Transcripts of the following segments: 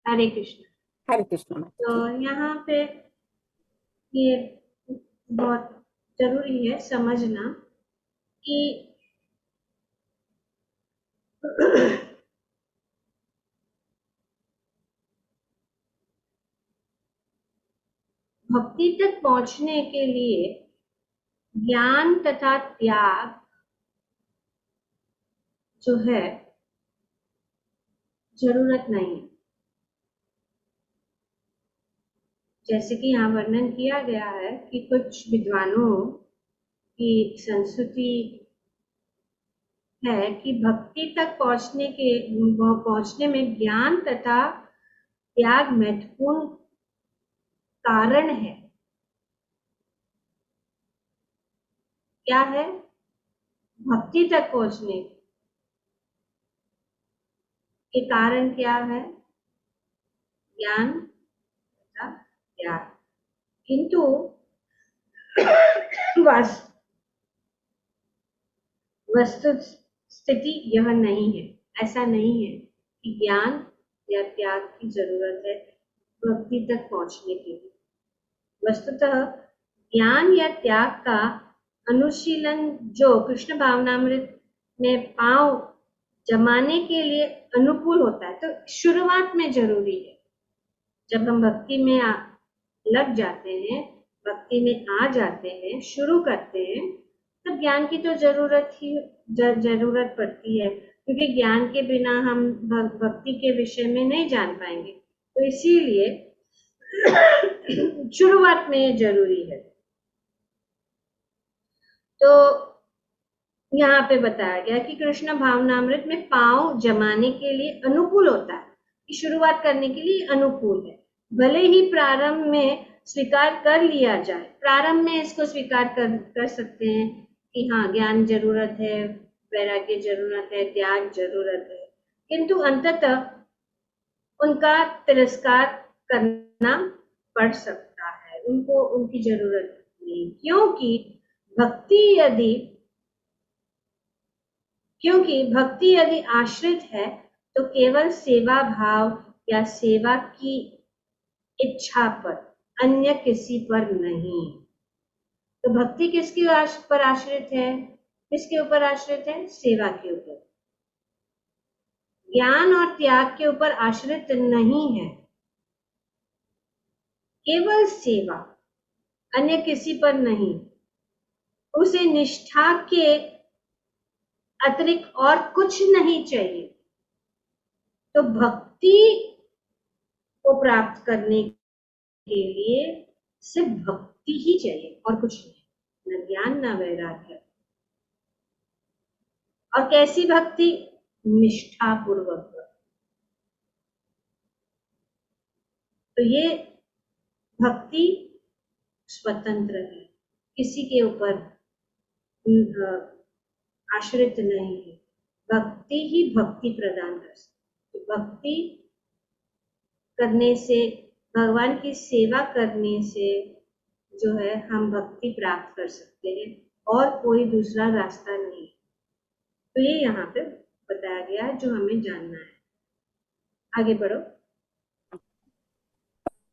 हरे कृष्ण। हरे कृष्ण माता तो जी। यहाँ पे ये बहुत जरूरी है समझना कि भक्ति तक पहुंचने के लिए ज्ञान तथा त्याग जो है जरूरत नहीं है। जैसे कि यहाँ वर्णन किया गया है कि कुछ विद्वानों की संस्कृति है कि भक्ति तक पहुंचने में ज्ञान तथा त्याग महत्वपूर्ण कारण है। क्या है? भक्ति तक पहुंचने के कारण क्या है? ज्ञान तथा त्याग। किंतु वस्तु स्थिति यह नहीं है। ऐसा नहीं है कि ज्ञान या त्याग की जरूरत है भक्ति तक पहुंचने के लिए। वस्तुतः ज्ञान या त्याग का अनुशीलन जो कृष्ण भावनामृत में पांव जमाने के लिए अनुकूल होता है, तो शुरुआत में जरूरी है। जब हम भक्ति में लग जाते हैं, भक्ति में आ जाते हैं, शुरू करते हैं, तब ज्ञान की तो जरूरत पड़ती है, क्योंकि ज्ञान के बिना हम भक्ति के विषय में नहीं जान पाएंगे। तो इसीलिए शुरुआत में ये जरूरी है। तो यहाँ पे बताया गया कि कृष्ण भावनामृत में पांव जमाने के लिए अनुकूल होता है, कि शुरुआत करने के लिए अनुकूल है। भले ही प्रारंभ में स्वीकार कर लिया जाए, प्रारंभ में इसको स्वीकार कर सकते हैं कि हाँ ज्ञान जरूरत है, वैराग्य जरूरत है, त्याग जरूरत है, किंतु अंततः उनका तिरस्कार करना पड़ सकता है, उनको उनकी जरूरत नहीं। क्योंकि भक्ति यदि आश्रित है तो केवल सेवा भाव या सेवा की इच्छा पर, अन्य किसी पर नहीं। तो भक्ति किसके पर आश्रित है? किसके ऊपर आश्रित है? सेवा के ऊपर। ज्ञान और त्याग के ऊपर आश्रित नहीं है, केवल सेवा, अन्य किसी पर नहीं। उसे निष्ठा के अतिरिक्त और कुछ नहीं चाहिए। तो भक्ति को प्राप्त करने के लिए सिर्फ भक्ति ही चाहिए और कुछ नहीं, न ज्ञान न वैराग्य। और कैसी भक्ति? निष्ठा पूर्वक। तो ये भक्ति स्वतंत्र है, किसी के ऊपर आश्रित नहीं है। भक्ति ही भक्ति प्रदान कर सकती। तो भक्ति करने से, भगवान की सेवा करने से जो है हम भक्ति प्राप्त कर सकते हैं, और कोई दूसरा रास्ता नहीं। तो ये यहाँ पे बताया गया है जो हमें जानना है। आगे बढ़ो।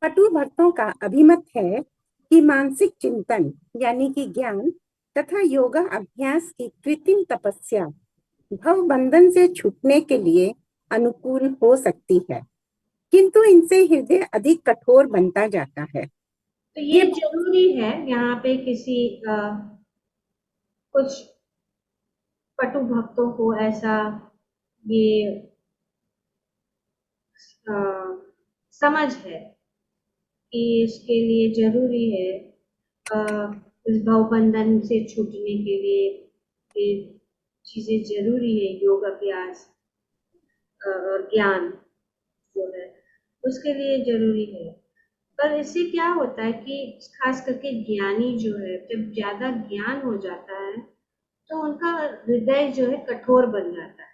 पटु भक्तों का अभिमत है कि मानसिक चिंतन यानी कि ज्ञान तथा योगा अभ्यास की कृत्रिम तपस्या भव बंधन से छूटने के लिए अनुकूल हो सकती है, किंतु इनसे हृदय अधिक कठोर बनता जाता है। तो ये ये जरूरी है यहाँ पे किसी कुछ पटु भक्तों को ऐसा ये अ, समझ है कि इसके लिए जरूरी है, इस भवबंधन से छूटने के लिए ये चीजें जरूरी है, योग अभ्यास और ज्ञान जो है उसके लिए जरूरी है। पर इससे क्या होता है कि खास करके ज्ञानी जो है, जब ज्यादा ज्ञान हो जाता है तो उनका हृदय जो है कठोर बन जाता है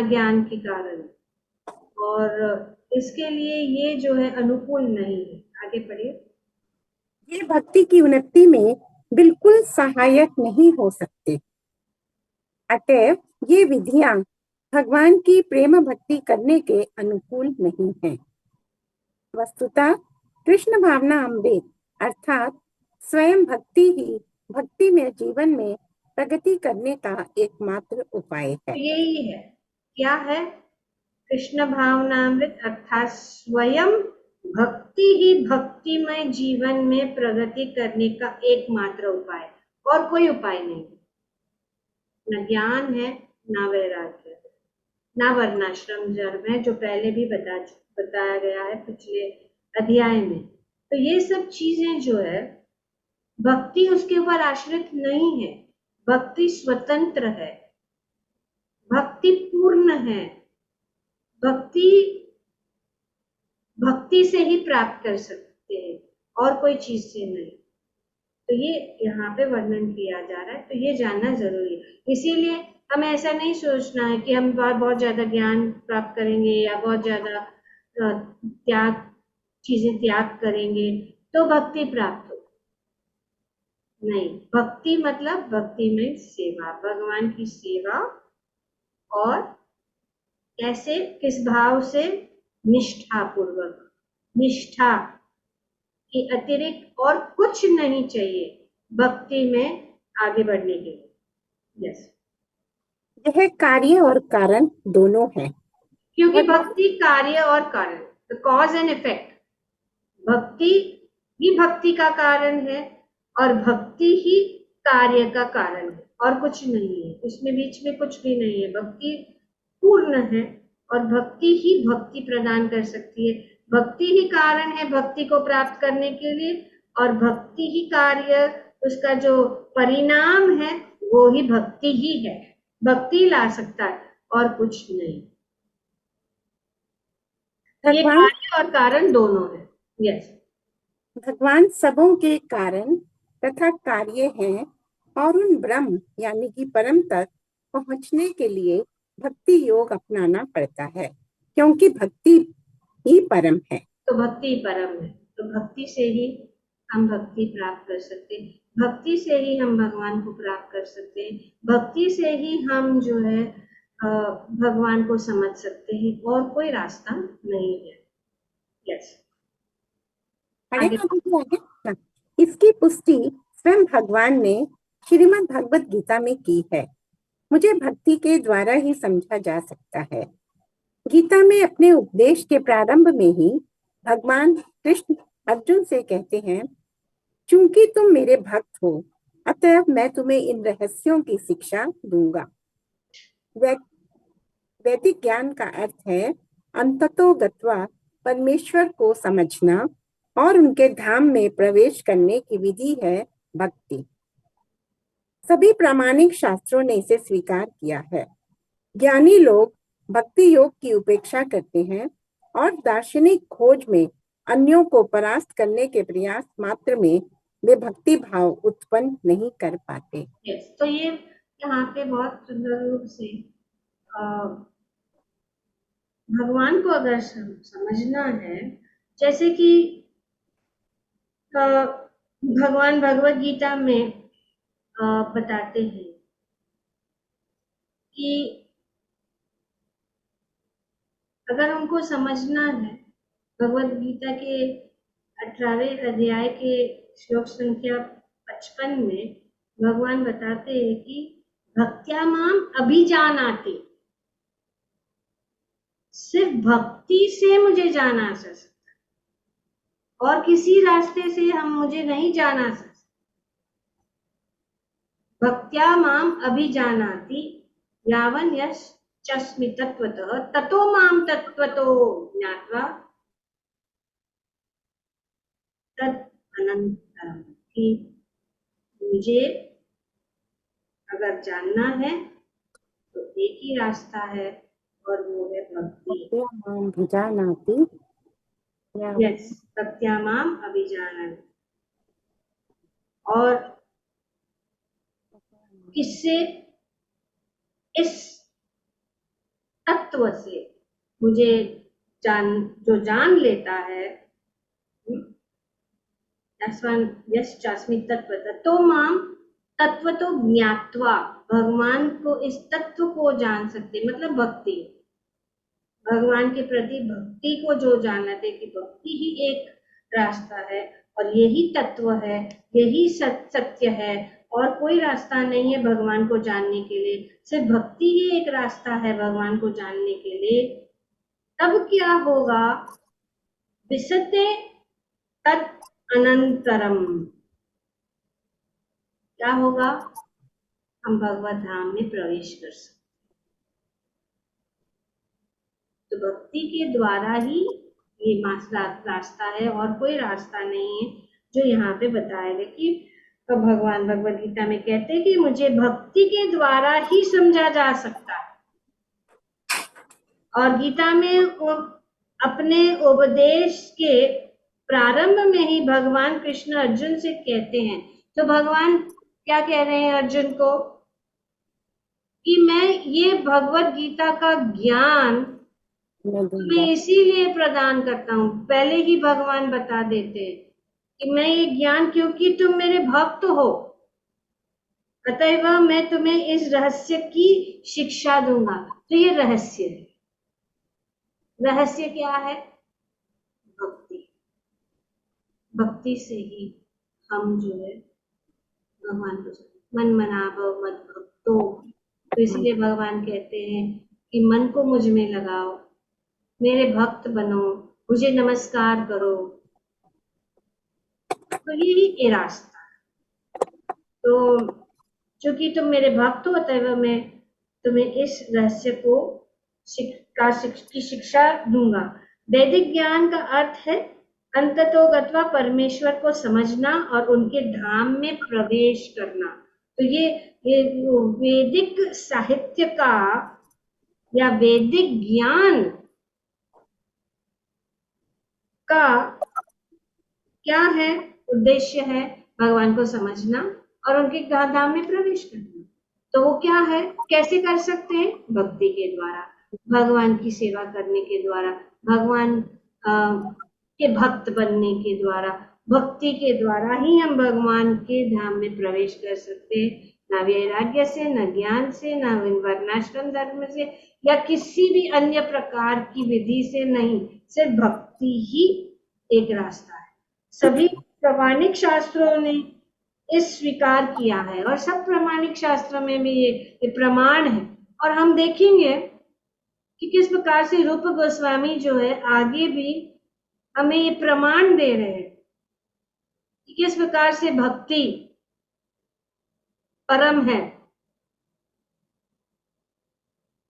ज्ञान के कारण। और इसके लिए ये जो है अनुकूल नहीं है। आगे पढ़िए। ये भक्ति की उन्नति में बिल्कुल सहायक नहीं हो सकते। अतएव ये विधियां भगवान की प्रेम भक्ति करने के अनुकूल नहीं है। वस्तुतः कृष्ण भावना अमृत अर्थात स्वयं भक्ति ही भक्ति में जीवन में प्रगति करने का एकमात्र उपाय है। तो यही है, क्या है? कृष्ण भावनामृत अर्थात स्वयं भक्ति ही भक्तिमय जीवन में प्रगति करने का एकमात्र उपाय, और कोई उपाय नहीं। न ज्ञान है, ना वैराग्य है, ना वर्णाश्रम धर्म है, जो पहले भी बताया गया है पिछले अध्याय में। तो ये सब चीजें जो है, भक्ति उसके ऊपर आश्रित नहीं है। भक्ति स्वतंत्र है, भक्ति पूर्ण है, भक्ति भक्ति से ही प्राप्त कर सकते हैं, और कोई चीज से नहीं। तो ये यहाँ पे वर्णन किया जा रहा है, तो ये जानना जरूरी है। इसीलिए हमें ऐसा नहीं सोचना है कि हम बहुत ज्यादा ज्ञान प्राप्त करेंगे या बहुत ज्यादा चीजें त्याग करेंगे तो भक्ति प्राप्त हो। नहीं, भक्ति मतलब भक्ति में सेवा, भगवान की सेवा, और कैसे, किस भाव से? निष्ठा पूर्वक। निष्ठा के अतिरिक्त और कुछ नहीं चाहिए भक्ति में आगे बढ़ने के लिए। यस, यह कार्य और कारण दोनों है, क्योंकि भक्ति कार्य और कारण, द कॉज एंड इफेक्ट। भक्ति ही भक्ति का कारण है और भक्ति ही कार्य का कारण है, और कुछ नहीं है उसमें, बीच में कुछ भी नहीं है। भक्ति पूर्ण है और भक्ति ही भक्ति प्रदान कर सकती है। भक्ति ही कारण है भक्ति को प्राप्त करने के लिए, और भक्ति ही कार्य, उसका जो परिणाम है वो ही भक्ति ही है। भक्ति ला सकता है और कुछ नहीं। ये भगवान कार्य और कारण दोनों है। यस, भगवान सबों के कारण तथा कार्य हैं, और उन ब्रह्म यानी कि परम तक पहुंचने के लिए भक्ति योग अपनाना पड़ता है, क्योंकि भक्ति ही परम है। तो भक्ति परम है, तो भक्ति से ही हम भक्ति प्राप्त कर सकते हैं, भक्ति से ही हम भगवान को प्राप्त कर सकते हैं, भक्ति से ही हम जो है भगवान को समझ सकते हैं, और कोई रास्ता नहीं है। यस, आगे। हाँ, इसकी पुष्टि स्वयं भगवान ने श्रीमद् भगवत गीता में की है। मुझे भक्ति के द्वारा ही समझा जा सकता है। गीता में अपने उपदेश के प्रारंभ में ही भगवान कृष्ण अर्जुन से कहते हैं, चूंकि तुम मेरे भक्त हो, अतः मैं तुम्हें इन रहस्यों की शिक्षा दूंगा। वैदिक ज्ञान का अर्थ है अंततो गत्वा परमेश्वर को समझना, और उनके धाम में प्रवेश करने की विधि है भक्ति। सभी प्रामाणिक शास्त्रों ने इसे स्वीकार किया है। ज्ञानी लोग भक्ति योग की उपेक्षा करते हैं और दार्शनिक खोज में अन्यों को परास्त करने के प्रयास मात्र में वे भक्ति भाव उत्पन्न नहीं कर पाते। yes, तो ये यहाँ पे बहुत सुंदर रूप से भगवान को अगर समझना है, जैसे कि भगवान भगवत गीता में बताते हैं कि अगर उनको समझना है, भगवत गीता के 18वें अध्याय के श्लोक संख्या 55 में भगवान बताते हैं कि भक्त्या माम अभिजानाति, सिर्फ भक्ति से मुझे जाना जा सकता, और किसी रास्ते से हम मुझे नहीं जाना सकते। भक्त्या माम अभिजानाति यावन यश्चास्मि तत्त्वतः ततो माम तत्त्वतो ज्ञात्वा तद अनंतरम, कि मुझे अगर जानना है तो एक ही रास्ता है, और वो है भक्ति। यस, भक्त्या माम अभिजानाति। और किससे? इस तत्व से मुझे जो जान लेता है, यश्चास्मि तत्त्वतः तो माम तत्व तो ज्ञात्वा, भगवान को, इस तत्व को जान सकते, मतलब भक्ति, भगवान के प्रति भक्ति को जो जानते कि भक्ति ही एक रास्ता है और यही तत्व है, यही सत्य है, और कोई रास्ता नहीं है भगवान को जानने के लिए, सिर्फ भक्ति ही एक रास्ता है भगवान को जानने के लिए। तब क्या होगा? विशते तत् अनंतरम, क्या होगा? हम भगवत धाम में प्रवेश कर सकते। तो भक्ति के द्वारा ही ये रास्ता है और कोई रास्ता नहीं है, जो यहाँ पे बताया गया कि भगवान भगवत गीता में कहते हैं कि मुझे भक्ति के द्वारा ही समझा जा सकता है। और गीता में अपने उपदेश के प्रारंभ में ही भगवान कृष्ण अर्जुन से कहते हैं, तो भगवान क्या कह रहे हैं अर्जुन को कि मैं ये भगवत गीता का ज्ञान मैं इसीलिए प्रदान करता हूँ। पहले ही भगवान बता देते हैं कि मैं ये ज्ञान, क्योंकि तुम मेरे भक्त हो, अतएव मैं तुम्हें इस रहस्य की शिक्षा दूंगा। तो ये रहस्य है। रहस्य क्या है? भक्ति। भक्ति से ही हम जो है भगवान को मन मनाभव मत भक्तो, तो इसलिए भगवान कहते हैं कि मन को मुझ में लगाओ, मेरे भक्त बनो, मुझे नमस्कार करो। तो यही ये रास्ता है। तो चूंकि तुम मेरे भक्त हो, अतएव मैं तुम्हें इस रहस्य को की शिक्षा दूंगा। वैदिक ज्ञान का अर्थ है अंततो गत्वा परमेश्वर को समझना और उनके धाम में प्रवेश करना। तो ये वैदिक साहित्य का या वैदिक ज्ञान का क्या है? उद्देश्य है भगवान को समझना और उनके धाम में प्रवेश करना। तो वो क्या है? कैसे कर सकते हैं? भक्ति के द्वारा, भगवान की सेवा करने के द्वारा, भगवान के भक्त बनने के द्वारा, भक्ति के द्वारा ही हम भगवान के धाम में प्रवेश कर सकते हैं। न वैराग्य से, न ज्ञान से, न वर्णाश्रम धर्म से या किसी भी अन्य प्रकार की विधि से नहीं, सिर्फ भक्ति ही एक रास्ता है। सभी प्रामाणिक शास्त्रों ने इस स्वीकार किया है और सब प्रामाणिक शास्त्रों में भी ये प्रमाण है। और हम देखेंगे कि किस प्रकार से रूप गोस्वामी जो है आगे भी हमें ये प्रमाण दे रहे हैं कि किस प्रकार से भक्ति परम है,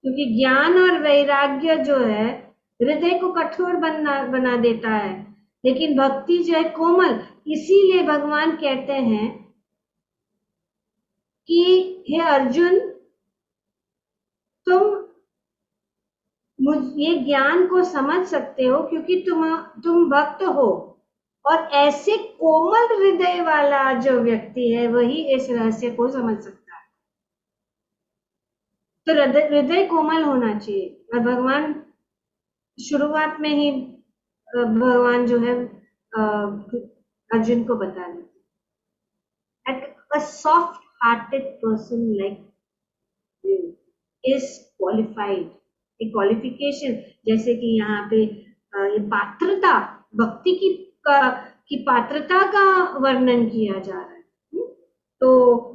क्योंकि ज्ञान और वैराग्य जो है हृदय को कठोर बना देता है, लेकिन भक्ति जो है कोमल। इसीलिए भगवान कहते हैं कि हे अर्जुन, तुम ये ज्ञान को समझ सकते हो क्योंकि तुम भक्त हो, और ऐसे कोमल हृदय वाला जो व्यक्ति है वही इस रहस्य को समझ सकता है। तो हृदय कोमल होना चाहिए। और भगवान शुरुआत में ही भगवान जो है अर्जुन को बता देते, a soft hearted person like you is qualified। एक क्वालिफिकेशन, जैसे कि यहाँ पे ये पात्रता, भक्ति की पात्रता का वर्णन किया जा रहा है। तो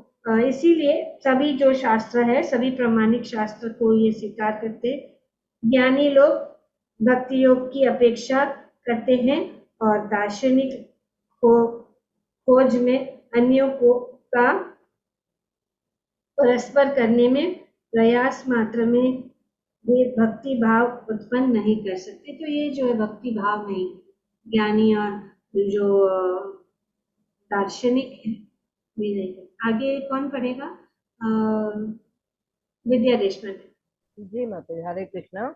इसीलिए सभी जो शास्त्र है, सभी प्रामाणिक शास्त्र को ये स्वीकार करते, ज्ञानी लोग भक्ति योग की अपेक्षा करते हैं और दार्शनिक को खोज में अन्यों को का परस्पर करने में प्रयास मात्र में वे भक्ति भाव उत्पन्न नहीं कर सकते। तो ये जो है भक्ति भाव नहीं, ज्ञानी और जो दार्शनिक है वे नहीं। आगे कौन पढ़ेगा? विद्या देशपांडे जी माता। हरे कृष्णा।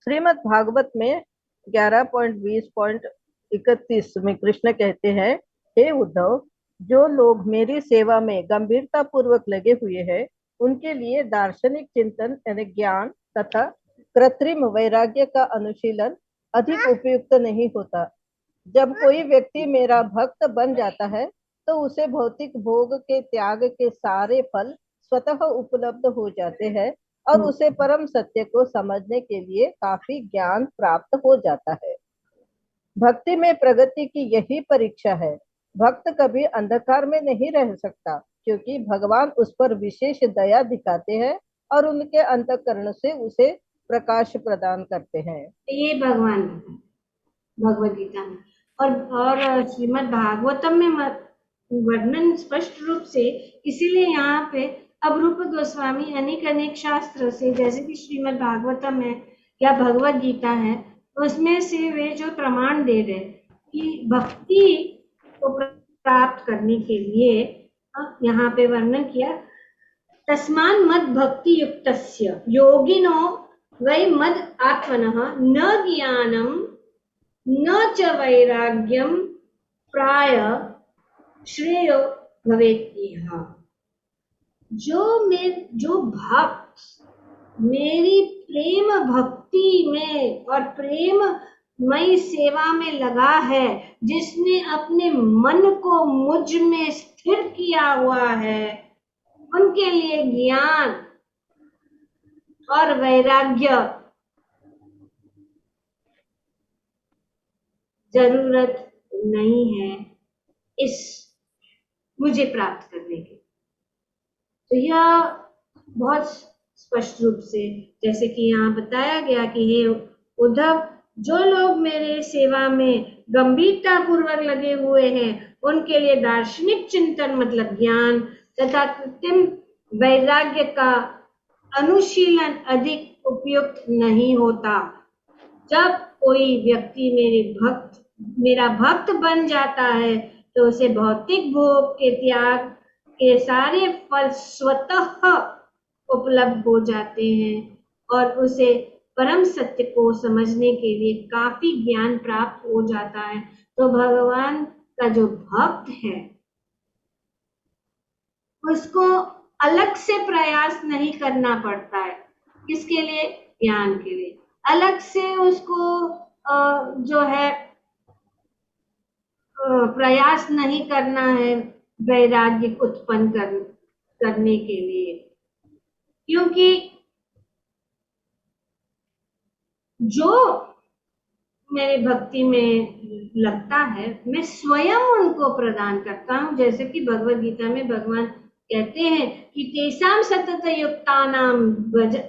श्रीमद् भागवत में 11.20.31 में कृष्ण कहते हैं, हे उद्धव, जो लोग मेरी सेवा में गंभीरता पूर्वक लगे हुए हैं, उनके लिए दार्शनिक चिंतन यानी ज्ञान तथा कृत्रिम वैराग्य का अनुशीलन अधिक उपयुक्त नहीं होता। जब कोई व्यक्ति मेरा भक्त बन जाता है तो उसे भौतिक भोग के त्याग के सारे फल स्वतः उपलब्ध हो जाते हैं और उसे परम सत्य को समझने के लिए काफी ज्ञान प्राप्त हो जाता है। भक्ति में प्रगति की यही परीक्षा है। भक्त कभी अंधकार में नहीं रह सकता, क्योंकि भगवान उस पर विशेष दया दिखाते हैं और उनके अंतःकरण से उसे प्रकाश प्रदान करते हैं। ये भगवान भगवद गीता में और श्रीमद् भागवतम में वर्णन स्पष्ट रूप से, इसीलिए यहाँ पे अब रूप गोस्वामी अनेक अनेक शास्त्र से, जैसे कि श्रीमद् भागवतम है या भगवद गीता है, उसमें से वे जो प्रमाण दे रहे कि भक्ति को प्राप्त करने के लिए यहाँ पे वर्णन किया, तस्मान् मद भक्ति युक्तस्य योगिनो वै मद आत्मनः न ज्ञानम न च वैराग्यम प्राय श्रेयो भवेत्। जो भक्त मेरी प्रेम भक्ति में और प्रेम मई सेवा में लगा है, जिसने अपने मन को मुझ में स्थिर किया हुआ है, उनके लिए ज्ञान और वैराग्य जरूरत नहीं है इस मुझे प्राप्त करने की। तो यह बहुत स्पष्ट रूप से, जैसे कि यहाँ बताया गया कि हे उद्धव, जो लोग मेरे सेवा में गंभीरता पूर्वक लगे हुए हैं, उनके लिए दार्शनिक चिंतन मतलब ज्ञान तथा कृत्रिम वैराग्य का अनुशीलन अधिक उपयुक्त नहीं होता। जब कोई व्यक्ति मेरा भक्त बन जाता है, तो उसे भौतिक भोग के त्याग के सारे फल स्वतः उपलब्ध हो जाते हैं और उसे परम सत्य को समझने के लिए काफी ज्ञान प्राप्त हो जाता है। तो भगवान का जो भक्त है, उसको अलग से प्रयास नहीं करना पड़ता है। किसके लिए? ज्ञान के लिए। अलग से उसको जो है प्रयास नहीं करना है वैराग्य उत्पन्न करने के लिए, क्योंकि जो मेरे भक्ति में लगता है, मैं स्वयं उनको प्रदान करता हूँ। जैसे कि भगवद गीता में भगवान कहते हैं कि तेषां सतत युक्तानां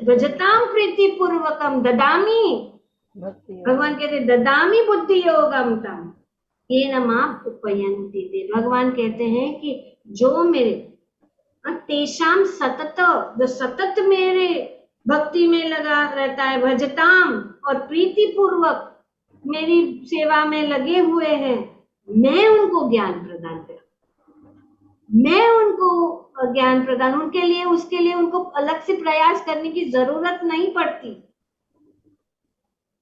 भजतां प्रीति पूर्वकम ददामि। भगवान कहते ददामि बुद्धि योगम तम येन मां उपयन्ति ते। भगवान कहते हैं कि जो मेरे तेषां सतत, जो सतत मेरे भक्ति में लगा रहता है, भजताम और प्रीति पूर्वक मेरी सेवा में लगे हुए हैं, मैं उनको ज्ञान प्रदान करता, मैं उनको ज्ञान प्रदान, उसके लिए उनको अलग से प्रयास करने की जरूरत नहीं पड़ती।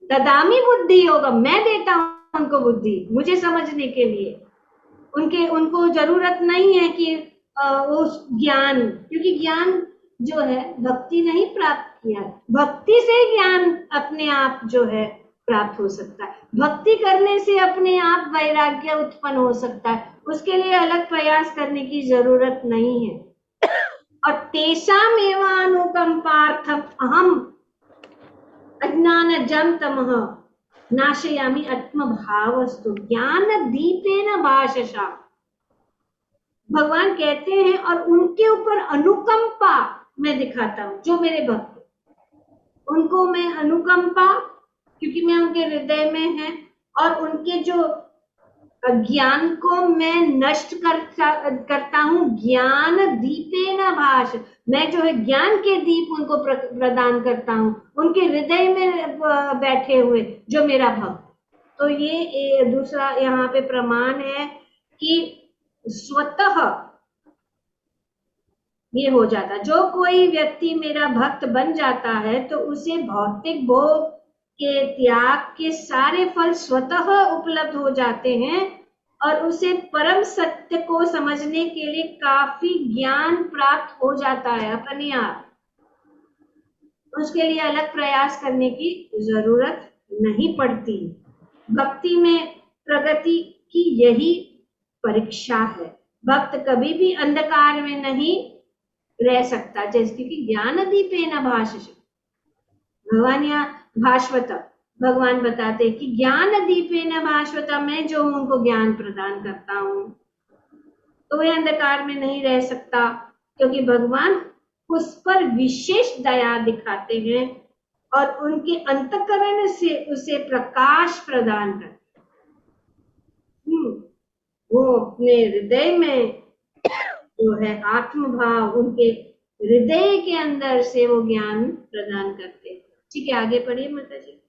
ददामी बुद्धि होगा, मैं देता हूं उनको बुद्धि, मुझे समझने के लिए। उनको जरूरत नहीं है कि वो ज्ञान, क्योंकि ज्ञान जो है भक्ति नहीं प्राप्त किया, भक्ति से ज्ञान अपने आप जो है प्राप्त हो सकता है। भक्ति करने से अपने आप वैराग्य उत्पन्न हो सकता है, उसके लिए अलग प्रयास करने की जरूरत नहीं है। और तेषाम एवानुकंपार्थम अहम अज्ञानजं तमः नाशयामि आत्मभावस्तु ज्ञान दीपेन भाषसा। भगवान कहते हैं और उनके ऊपर अनुकंपा मैं दिखाता हूँ। जो मेरे भक्त, उनको मैं अनुकंपा, क्योंकि मैं उनके हृदय में है, और उनके जो ज्ञान को मैं नष्ट करता हूँ। ज्ञान दीपेन भाष, मैं जो है ज्ञान के दीप उनको प्रदान करता हूँ, उनके हृदय में बैठे हुए जो मेरा भक्त। तो ये दूसरा यहाँ पे प्रमाण है कि स्वतः ये हो जाता। जो कोई व्यक्ति मेरा भक्त बन जाता है, तो उसे भौतिक भोग के त्याग के सारे फल स्वतः उपलब्ध हो जाते हैं और उसे परम सत्य को समझने के लिए काफी ज्ञान प्राप्त हो जाता है अपने आप। उसके लिए अलग प्रयास करने की जरूरत नहीं पड़ती। भक्ति में प्रगति की यही परीक्षा है। भक्त कभी भी अंधकार में नहीं रह सकता, जैसे क्योंकि ज्ञान दीपेन भाषते, भगवान यहाँ भास्वत भगवान बताते कि ज्ञान दीपेन भास्वत, मैं जो हूं उनको ज्ञान प्रदान करता हूँ, तो वे अंधकार में नहीं रह सकता, क्योंकि भगवान उस पर विशेष दया दिखाते हैं और उनके अंतःकरण से उसे प्रकाश प्रदान करते हैं। वो अपने हृदय में जो है आत्मभाव, उनके हृदय के अंदर से वो ज्ञान प्रदान करते हैं। ठीक है, आगे पढ़िए माता जी।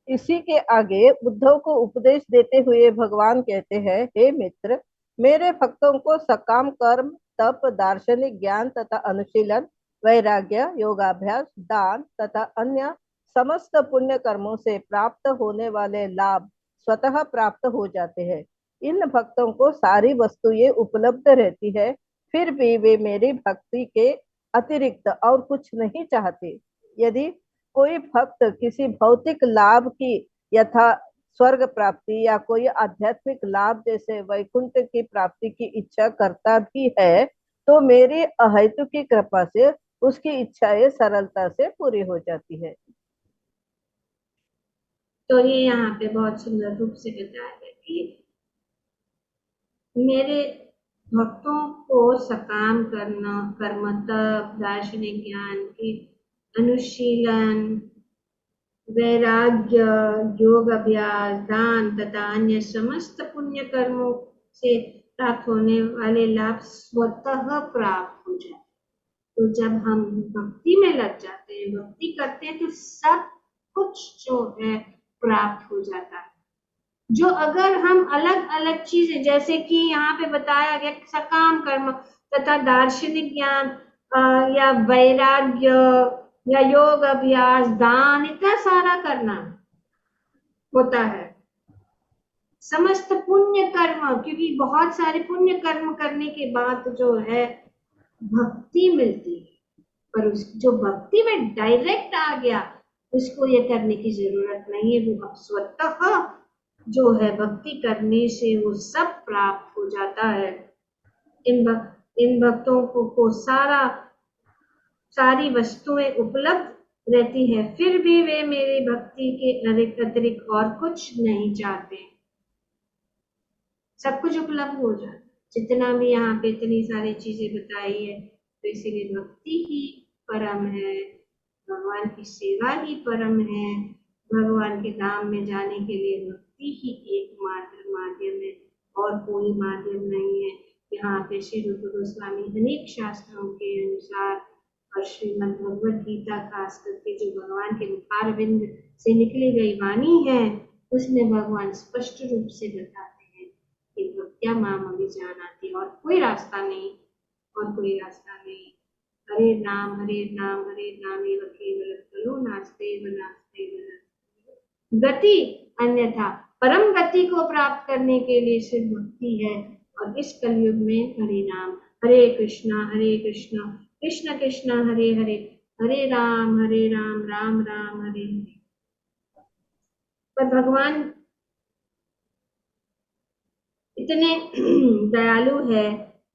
इसी के आगे उद्धव को उपदेश देते हुए भगवान कहते हैं, हे मित्र, मेरे भक्तों को सकाम कर्म, तप, दार्शनिक ज्ञान तथा अनुशीलन, वैराग्य, योगाभ्यास, दान तथा अन्य समस्त पुण्य कर्मों से प्राप्त होने वाले लाभ स्वतः प्राप्त हो जाते हैं। इन भक्तों को सारी वस्तुएं उपलब्ध रहती है, फिर भी वे मेरी भक्ति के अतिरिक्त और कुछ नहीं चाहते। यदि कोई भक्त किसी भौतिक लाभ की यथा स्वर्ग प्राप्ति या कोई आध्यात्मिक लाभ जैसे वैकुंठ की प्राप्ति की इच्छा करता भी है, तो मेरी अहेतु की कृपा से उसकी इच्छाएं सरलता से पूरी हो जाती है। तो ये यहाँ पे बहुत सुंदर रूप से बताया है कि मेरे भक्तों को सकाम करना, कर्म, तप, दार्शनिक ज्ञान की अनुशीलन, वैराग्य, योग अभ्यास, दान तथा अन्य समस्त पुण्य कर्मों से प्राप्त होने वाले लाभ स्वतः प्राप्त हो जाते। तो जब हम भक्ति में लग जाते हैं, भक्ति करते हैं, तो सब कुछ जो है प्राप्त हो जाता है। जो अगर हम अलग अलग चीजें, जैसे कि यहाँ पे बताया गया सकाम कर्म तथा दार्शनिक ज्ञान या वैराग्य या योग अभ्यास, दान, इतना सारा करना होता है, समस्त पुण्य कर्म, क्योंकि बहुत सारे पुण्य कर्म करने के बाद जो है भक्ति मिलती है, पर उस जो भक्ति में डायरेक्ट आ गया उसको ये करने की जरूरत नहीं है, वो स्वतः जो है भक्ति करने से वो सब प्राप्त हो जाता है। इन भक्तों को सारी वस्तुएं उपलब्ध रहती है, फिर भी वे मेरी भक्ति के अतिरिक्त और कुछ नहीं चाहते, सब कुछ उपलब्ध हो जाता। जितना भी यहाँ पे इतनी सारी चीजें बताई है, तो इसीलिए भक्ति ही परम है, भगवान की सेवा ही परम है, भगवान के धाम में जाने के लिए भक्ति ही एकमात्र माध्यम है और कोई माध्यम नहीं है। यहाँ पे श्री रूप गोस्वामी अनेक शास्त्रों के अनुसार और श्रीमद् भगवद गीता खास करके जो भगवान के मुखारविंद से निकली गई वाणी है, उसमें भगवान स्पष्ट रूप से बताते हैं कि भक्त्या माम अभिजानाति, और कोई रास्ता नहीं, और कोई रास्ता नहीं। हरे नाम हरे नाम हरे नाम एव केवलम खलु नास्तेव नास्तेव गति, अन्यथा परम गति को प्राप्त करने के लिए सिर्फ भक्ति है। और इस कलयुग में हरे नाम, हरे कृष्णा कृष्ण कृष्ण हरे हरे, हरे राम राम राम हरे हरे। पर भगवान इतने दयालु है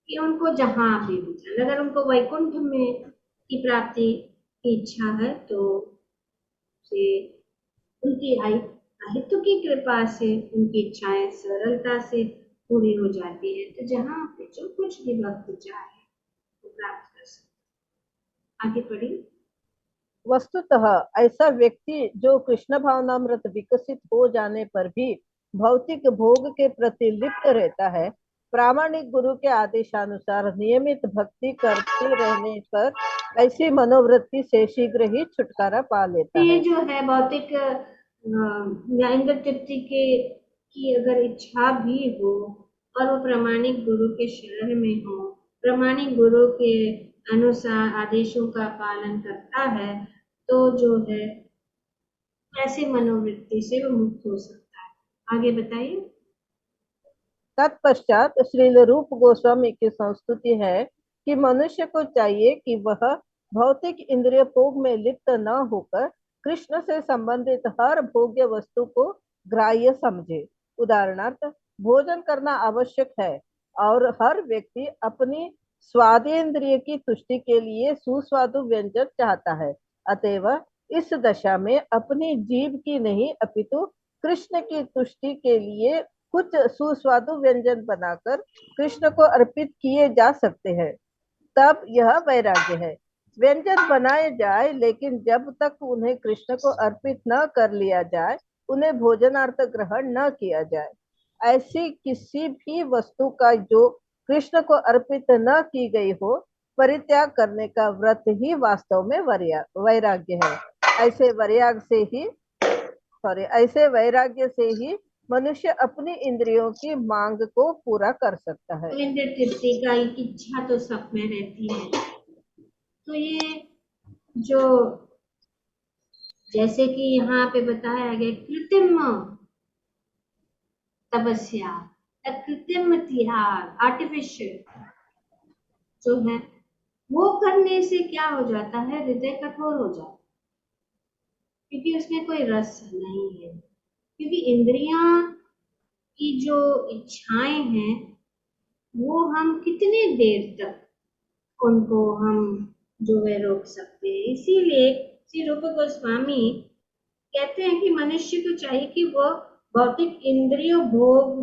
कि उनको जहां भी जाना, अगर उनको वैकुंठ में की प्राप्ति की इच्छा है तो से उनकी अहितु की कृपा से उनकी इच्छाएं सरलता से पूरी हो जाती है। तो जहां पे जो कुछ भी भक्त चाहे वो प्राप्त कर सकते। आगे पढ़ी। वस्तुतः ऐसा व्यक्ति जो कृष्ण भावनामृत विकसित हो जाने पर भी भौतिक भोग के प्रति लिप्त रहता है, प्रामाणिक गुरु के आदेशानुसार नियमित भक्ति करते रहने पर ऐसी मनोवृत्ति से शीघ्र ही छुटकारा पा लेता ये है। जो है भौतिक या इंद्र तृप्ति के की अगर इच्छा भी हो और वो प्रामाणिक गुरु के शरण में हो, प्रामाणिक गुरु के अनुसार आदेशों का पालन करता है, तो जो है ऐसे मनोवृत्ति से वो मुक्त हो सकता है। आगे बताइए। तत्पश्चात श्रील रूप गोस्वामी की संस्तुति है कि मनुष्य को चाहिए कि वह भौतिक इंद्रिय भोग में लिप्त न होकर कृष्ण से संबंधित हर भोग्य वस्तु को ग्राह्य समझे। उदाहरणार्थ, भोजन करना आवश्यक है, और हर व्यक्ति अपनी स्वादेंद्रिय की तुष्टि के लिए सुस्वादु व्यंजन चाहता है। अतएव इस दशा में अपनी जीभ की नहीं अपितु कृष्ण की तुष्टि के लिए कुछ सुस्वादु व्यंजन बनाकर कृष्ण को अर्पित किए जा सकते हैं, तब यह वैराग्य है। व्यंजन बनाए जाए, लेकिन जब तक उन्हें कृष्ण को अर्पित न कर लिया जाए, उन्हें भोजनार्थ ग्रहण न किया जाए। ऐसी किसी भी वस्तु का जो कृष्ण को अर्पित न की गई हो, परित्याग करने का व्रत ही वास्तव में वैराग्य है। ऐसे वैराग्य से ही मनुष्य अपनी इंद्रियों की मांग को पूरा कर सकता है। तो इंद्र तृप्ति का एक इच्छा तो सब में रहती है। तो ये जो जैसे कि यहाँ पे बताया गया कृत्रिम तपस्या, कृत्रिम तिहार, आर्टिफिशियल जो है, वो करने से क्या हो जाता है, हृदय कठोर हो जाता है, क्योंकि उसमें कोई रस नहीं है। क्योंकि इंद्रियां की जो इच्छाएं हैं वो हम कितने देर तक उनको हम जो है रोक सकते हैं। इसीलिए श्री रूप गोस्वामी कहते हैं कि मनुष्य को चाहिए कि वो भौतिक इंद्रियों भोग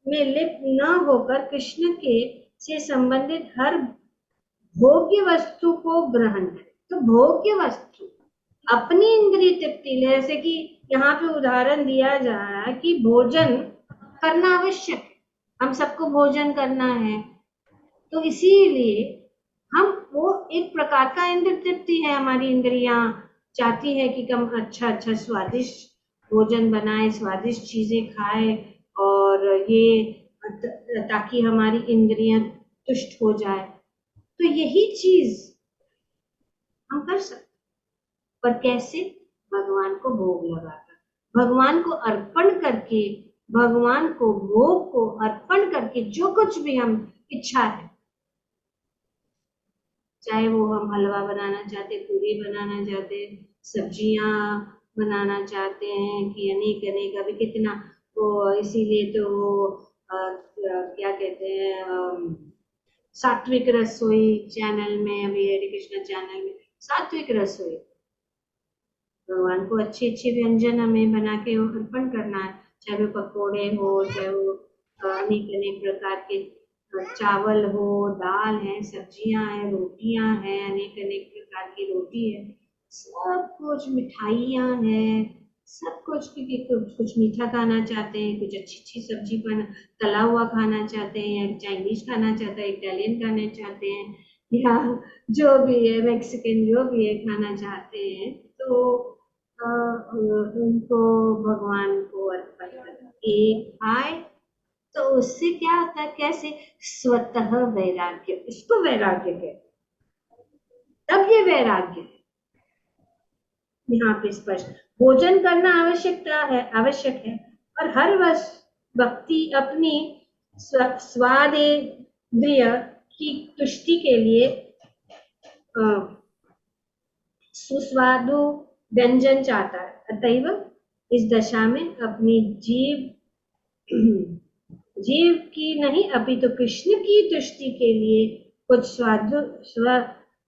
में लिप्त न होकर कृष्ण के से संबंधित हर भोग्य वस्तु को ग्रहण करे। तो भोग्य वस्तु अपनी इंद्रिय तृप्ति, जैसे कि यहाँ पे उदाहरण दिया जा रहा है कि भोजन करना आवश्यक है, हम सबको भोजन करना है, तो इसीलिए हम वो एक प्रकार का इंद्रिय तृप्ति है। हमारी इंद्रियां चाहती है कि हम अच्छा अच्छा स्वादिष्ट भोजन बनाए, स्वादिष्ट चीजें खाए, और ये ताकि हमारी इंद्रियां तुष्ट हो जाए। तो यही चीज हम कर सकते, पर कैसे? भगवान को भोग लगाकर, भगवान को अर्पण करके, भगवान को भोग को अर्पण करके जो कुछ भी हम इच्छा है, चाहे वो हम हलवा बनाना चाहते, पूरी बनाना चाहते, सब्जियां बनाना चाहते हैं कि अनेक अनेक, अभी कितना वो, इसीलिए तो वो क्या कहते हैं, सात्विक रसोई चैनल में, अभी हरे कृष्णा चैनल में सात्विक रसोई, भगवान को अच्छे अच्छे व्यंजन हमें बना के अर्पण करना है, चाहे वो पकोड़े हो, चाहे वो अनेक अनेक प्रकार के चावल हो, दाल है, सब्जियां हैं, रोटियां हैं, अनेक अनेक प्रकार की रोटी है, सब कुछ, मिठाइयां हैं, सब कुछ। क्योंकि कुछ मीठा खाना चाहते हैं, कुछ अच्छी अच्छी सब्जी बना, तला हुआ खाना चाहते हैं, या चाइनीज खाना चाहते हैं, इटालियन खाना चाहते हैं, या जो भी है मैक्सिकन जो भी है खाना चाहते हैं, तो उनको भगवान को अर्पण करके खाए, तो उससे क्या होता है, कैसे? स्वतः वैराग्य, इसको वैराग्य कहते, तब ये वैराग्य है। यहाँ पे स्पष्ट भोजन करना आवश्यक है, और हर व्यक्ति अपनी स्वादेंद्रिय की तुष्टि के लिए सुस्वादु व्यंजन चाहता है। अतएव इस दशा में अपनी जीव की नहीं अपितु कृष्ण की तुष्टि के लिए कुछ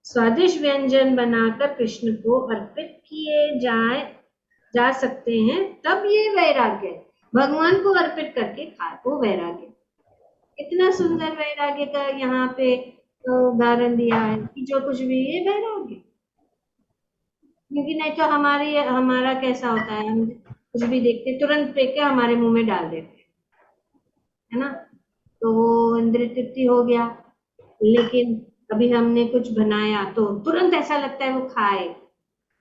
स्वादिष्ट व्यंजन बनाकर कृष्ण को अर्पित किए जा सकते हैं, तब ये वैराग्य है। भगवान को अर्पित करके खाए, वो वैराग्य। इतना सुंदर वैराग्य का यहाँ पे उदाहरण दिया है कि जो कुछ भी ये वैराग्य। क्योंकि नहीं तो हमारा कैसा होता है, हम कुछ भी देखते तुरंत फेंक के हमारे मुंह में डाल देते है ना, तो वो इंद्रिय तृप्ति हो गया। लेकिन अभी हमने कुछ बनाया तो तुरंत ऐसा लगता है वो खाए,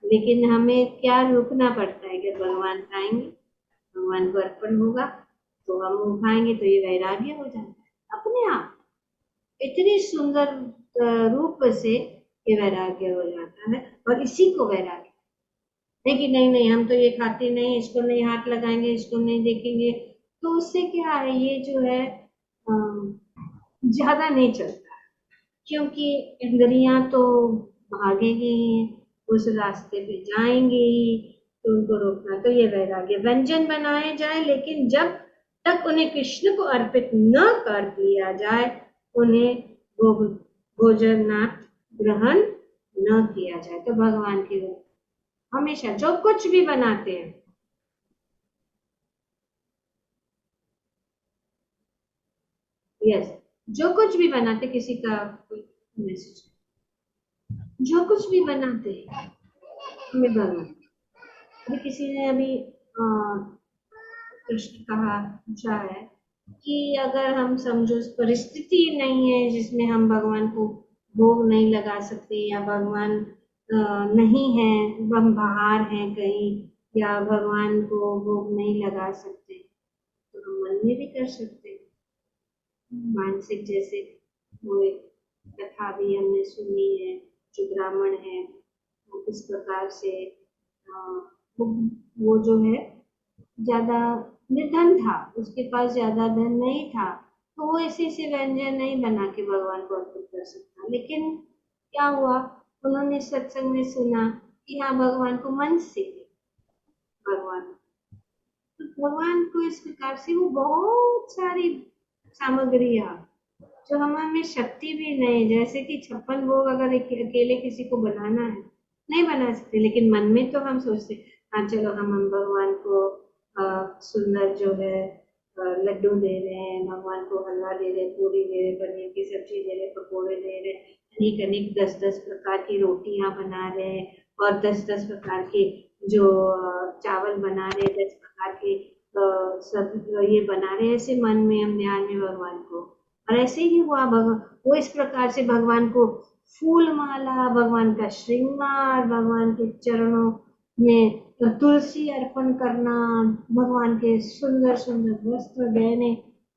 लेकिन हमें क्या रुकना पड़ता है कि भगवान खाएंगे, भगवान को अर्पण होगा तो हम वो खाएंगे, तो ये वैराग्य हो जाता है अपने आप। इतनी सुंदर रूप से ये वैराग्य हो जाता है, और इसी को वैराग्य नहीं कि नहीं हम तो ये खाते नहीं, इसको नहीं हाथ लगाएंगे, इसको नहीं देखेंगे, तो उससे क्या है, ये जो है ज्यादा नहीं चलता, क्योंकि इंद्रियां तो भागेंगी, उस रास्ते पे जाएंगे ही, तो उनको रोकना। तो ये वैराग्य, व्यंजन बनाए जाए, लेकिन जब तक उन्हें कृष्ण को अर्पित न कर दिया जाए, उन्हें भोजनात् ग्रहण न किया जाए। तो भगवान की हमेशा जो कुछ भी बनाते हैं, यस, जो कुछ भी बनाते, किसी का कोई मैसेज, जो कुछ भी बनाते हैं हमें भगवान, अभी किसी ने अभी प्रश्न कहा पूछा है कि अगर हम समझो परिस्थिति नहीं है जिसमें हम भगवान को भोग नहीं लगा सकते, या भगवान नहीं है, हम बाहर हैं कहीं, या भगवान को भोग नहीं लगा सकते, तो हम मन में भी कर सकते हैं। मानसिक जैसे वो एक कथा भी हमने सुनी है, जो ब्राह्मण है वो इस प्रकार से वो जो है ज्यादा निर्धन था, उसके पास ज्यादा धन नहीं था, तो वो ऐसे से व्यंजन नहीं बना के भगवान को अर्पित कर सकता। लेकिन क्या हुआ, उन्होंने सत्संग में सुना कि हाँ भगवान को मन से भगवान, तो भगवान को इस प्रकार से वो बहुत सारी सामग्रियां जो हमें शक्ति भी नहीं, जैसे कि 56 भोग अगर अकेले किसी को बनाना है नहीं बना सकते, लेकिन मन में तो हम सोचते हाँ चलो हम भगवान को सुंदर जो है लड्डू दे रहे हैं, भगवान को हलवा दे रहे, पूरी दे रहे, पनीर की सब्जी दे रहे, पकौड़े दे रहे, अनेक अनेक 10-10 प्रकार की रोटियां बना रहे, और 10-10 प्रकार के जो चावल बना रहे, 10 प्रकार के सब ये बना रहे, ऐसे मन में हम ध्यान में भगवान को, और ऐसे ही हुआ भगवान वो इस प्रकार से भगवान को फूल माला, भगवान का श्रृंगार, भगवान के चरणों में तुलसी अर्पण करना, भगवान के सुंदर सुंदर वस्त्र गहने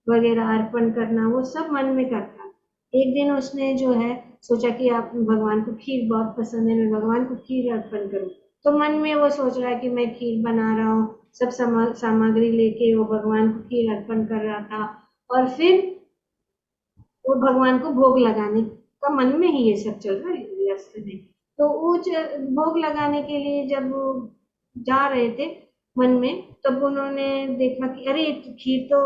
वगैरह अर्पण करना, वो सब मन में करता। एक दिन उसने जो है सोचा कि आप भगवान को खीर बहुत पसंद है, मैं भगवान को खीर अर्पण करूं, तो मन में वो सोच रहा है कि मैं खीर बना रहा हूँ, सब सामग्री लेके वो भगवान को खीर अर्पण कर रहा था, और फिर वो भगवान को भोग लगाने का मन में ही ये सब चल रहा है व्यस्त में। तो वो भोग लगाने के लिए जब वो जा रहे थे मन में, तब उन्होंने देखा कि अरे खीर तो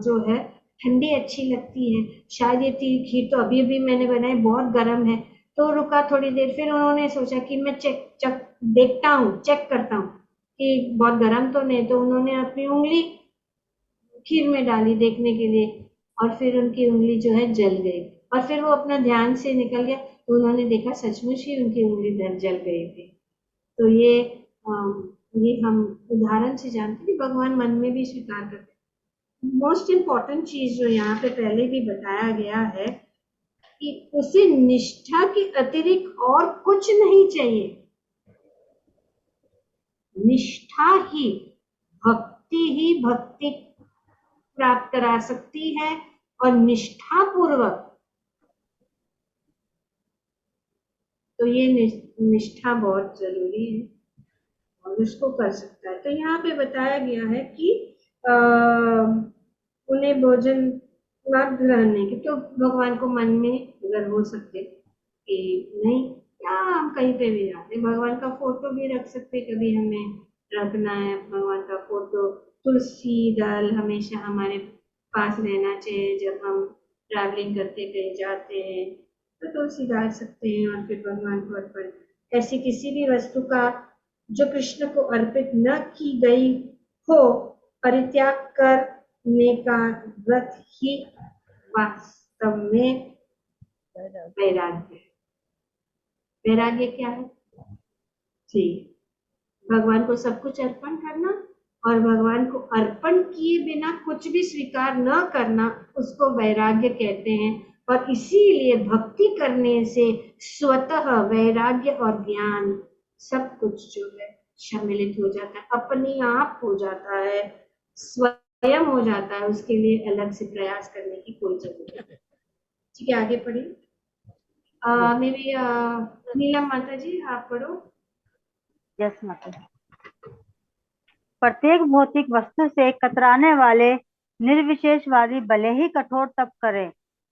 जो है ठंडी अच्छी लगती है, शायद ये खीर तो अभी अभी मैंने बनाई, बहुत गर्म है। तो रुका थोड़ी देर, फिर उन्होंने सोचा कि मैं चेक चेक देखता हूँ, चेक करता हूँ कि बहुत गर्म तो नहीं, तो उन्होंने अपनी उंगली खीर में डाली देखने के लिए, और फिर उनकी उंगली जो है जल गई, और फिर वो अपना ध्यान से निकल गया, तो उन्होंने देखा सचमुच ही उनकी उंगली जल गई थी। तो ये हम उदाहरण से जानते हैं कि भगवान मन में भी स्वीकार करते हैं। मोस्ट इम्पॉर्टेंट चीज जो यहाँ पे पहले भी बताया गया है कि उसे निष्ठा के अतिरिक्त और कुछ नहीं चाहिए, निष्ठा ही भक्ति प्राप्त करा सकती है, और निष्ठा पूर्वक तो ये निष्ठा बहुत जरूरी है, और उसको कर सकता है। तो यहाँ पे बताया गया है कि उन्हें भोजन मत ग्रहण नहीं की, तो भगवान को मन में अगर हो सकते कि नहीं, क्या हम कहीं पे भी जाते, भगवान का फोटो भी रख सकते, कभी हमें रखना है भगवान का फोटो, तुलसी दल हमेशा हमारे पास रहना चाहिए, जब हम ट्रैवलिंग करते कहीं जाते हैं तो तुलसी डाल सकते हैं, और फिर भगवान को अर्पण, ऐसी किसी भी वस्तु का जो कृष्ण को अर्पित न की गई हो, परित्याग करने का व्रत ही वास्तव में वैराग्य है। वैराग्य क्या है जी? भगवान को सब कुछ अर्पण करना, और भगवान को अर्पण किए बिना कुछ भी स्वीकार न करना, उसको वैराग्य कहते हैं। और इसीलिए भक्ति करने से स्वतः वैराग्य और ज्ञान सब कुछ जो है सम्मिलित हो जाता है, अपने आप हो जाता है, स्वयं हो जाता है, उसके लिए अलग से प्रयास करने की कोई जरूरत नहीं। ठीक है, आगे पढ़िए। मेरी नीलम माता जी आप पढ़ो। यस माता। प्रत्येक भौतिक वस्तु से कतराने वाले निर्विशेषवादी भले ही कठोर तप करें,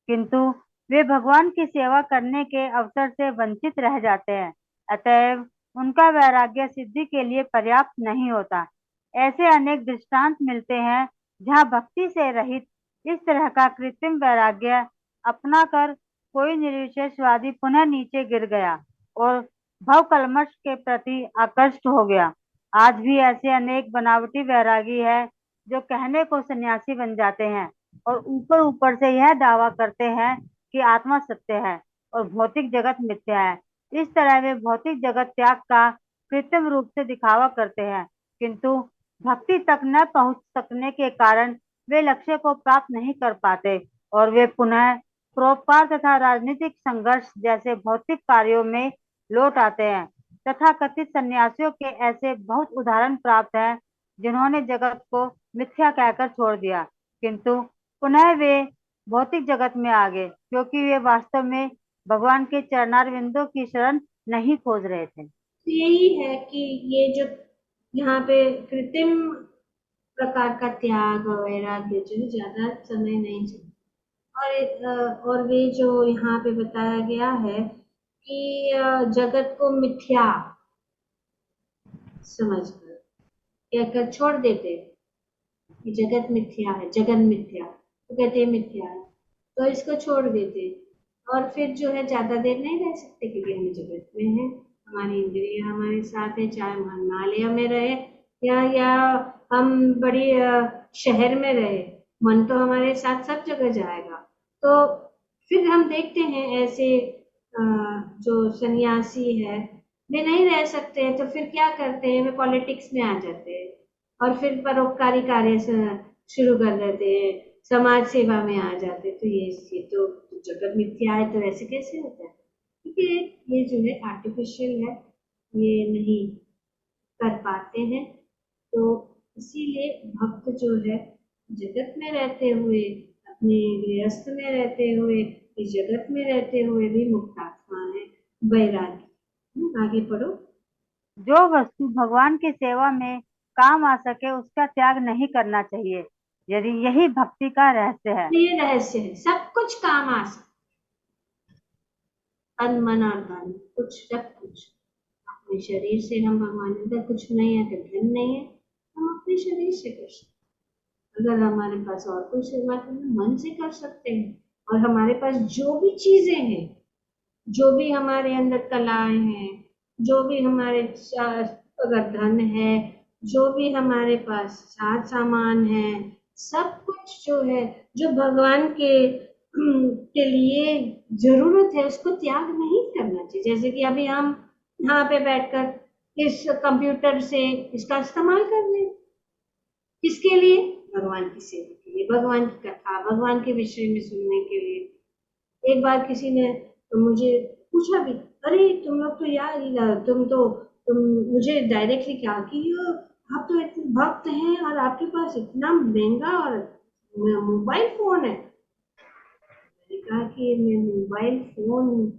किंतु वे भगवान की सेवा करने के अवसर से वंचित रह जाते हैं। अतएव उनका वैराग्य सिद्धि के लिए पर्याप्त नहीं होता। ऐसे अनेक दृष्टांत मिलते हैं जहाँ भक्ति से रहित इस तरह का कृत्रिम वैराग्य अपनाकर कोई निर्विशेषवादी पुनः नीचे गिर गया और भव कल्मष के प्रति आकृष्ट हो गया। आज भी ऐसे अनेक बनावटी वैरागी है जो कहने को सन्यासी बन जाते हैं और ऊपर ऊपर से यह दावा करते हैं कि आत्मा सत्य है और भौतिक जगत मिथ्या है। इस तरह वे भौतिक जगत त्याग का कृत्रिम रूप से दिखावा करते हैं, किंतु भक्ति तक न पहुंच सकने के कारण वे लक्ष्य को प्राप्त नहीं कर पाते और वे पुनः परोपकार तथा राजनीतिक संघर्ष जैसे भौतिक कार्यों में लौट आते हैं। तथा कथित सन्यासियों के ऐसे बहुत उदाहरण प्राप्त हैं जिन्होंने जगत को मिथ्या कहकर छोड़ दिया, किंतु पुनः वे भौतिक जगत में आ गए क्योंकि वे वास्तव में भगवान के चरणारविंदों की शरण नहीं खोज रहे थे। तो यही है कि ये जो यहाँ पे कृत्रिम प्रकार का त्याग और वैराग्य जो है ज्यादा समय नहीं चलता। और वे जो यहाँ पे बताया गया है कि जगत को मिथ्या समझकर कहकर छोड़ देते हैं कि जगत मिथ्या है, जगत मिथ्या, तो कहते हैं मिथ्या है, तो इसको छोड़ देते हैं। और फिर जो है ज्यादा देर नहीं रह सकते क्योंकि हम जगत में हैं, हमारी इंद्रियां हमारे साथ है, चाहे हम हिमालय में रहे या हम बड़ी शहर में रहे, मन तो हमारे साथ सब जगह जाएगा। तो फिर हम देखते हैं ऐसे जो सन्यासी है वे नहीं रह सकते हैं, तो फिर क्या करते हैं, वे पॉलिटिक्स में आ जाते हैं और फिर परोपकारी कार्य शुरू कर देते हैं, समाज सेवा में आ जाते हैं। तो ये तो जगत मिथ्या है, तो ऐसे कैसे होता है? क्योंकि ये जो है आर्टिफिशियल है, ये नहीं कर पाते हैं। तो इसीलिए भक्त जो है जगत में रहते हुए, अपने गृहस्थ में रहते हुए, इस जगत में रहते हुए भी मुक्त आत्मा है, वैरागी। आगे पढ़ो। जो वस्तु भगवान की सेवा में काम आ सके उसका त्याग नहीं करना चाहिए, यदि यही भक्ति का रहस्य है। ये रहस्य है, सब कुछ काम आ सकता, तन मन और धन, कुछ सब कुछ। अपने शरीर से हम भगवान का कुछ नहीं है, अगर धन नहीं है हम अपने शरीर से कर सकते, अगर हमारे पास और कोई सेवा करना मन से कर सकते हैं। और हमारे पास जो भी चीजें हैं, जो भी हमारे अंदर कलाएं हैं, जो भी हमारे अगर धन है, जो भी हमारे पास साज सामान है, सब कुछ जो है जो भगवान के लिए जरूरत है उसको त्याग नहीं करना चाहिए। जैसे कि अभी हम यहाँ पे बैठकर इस कंप्यूटर से इसका इस्तेमाल कर रहे हैं, किसके लिए? भगवान की सेवा के लिए, भगवान की कथा, भगवान के विषय में सुनने के लिए। एक बार किसी ने तो मुझे पूछा भी, अरे तुम लोग तो यार तुम मुझे डायरेक्टली कहा कि आप तो इतने भक्त हैं और आपके पास इतना महंगा और मोबाइल फोन है। मैंने कहा कि मोबाइल फोन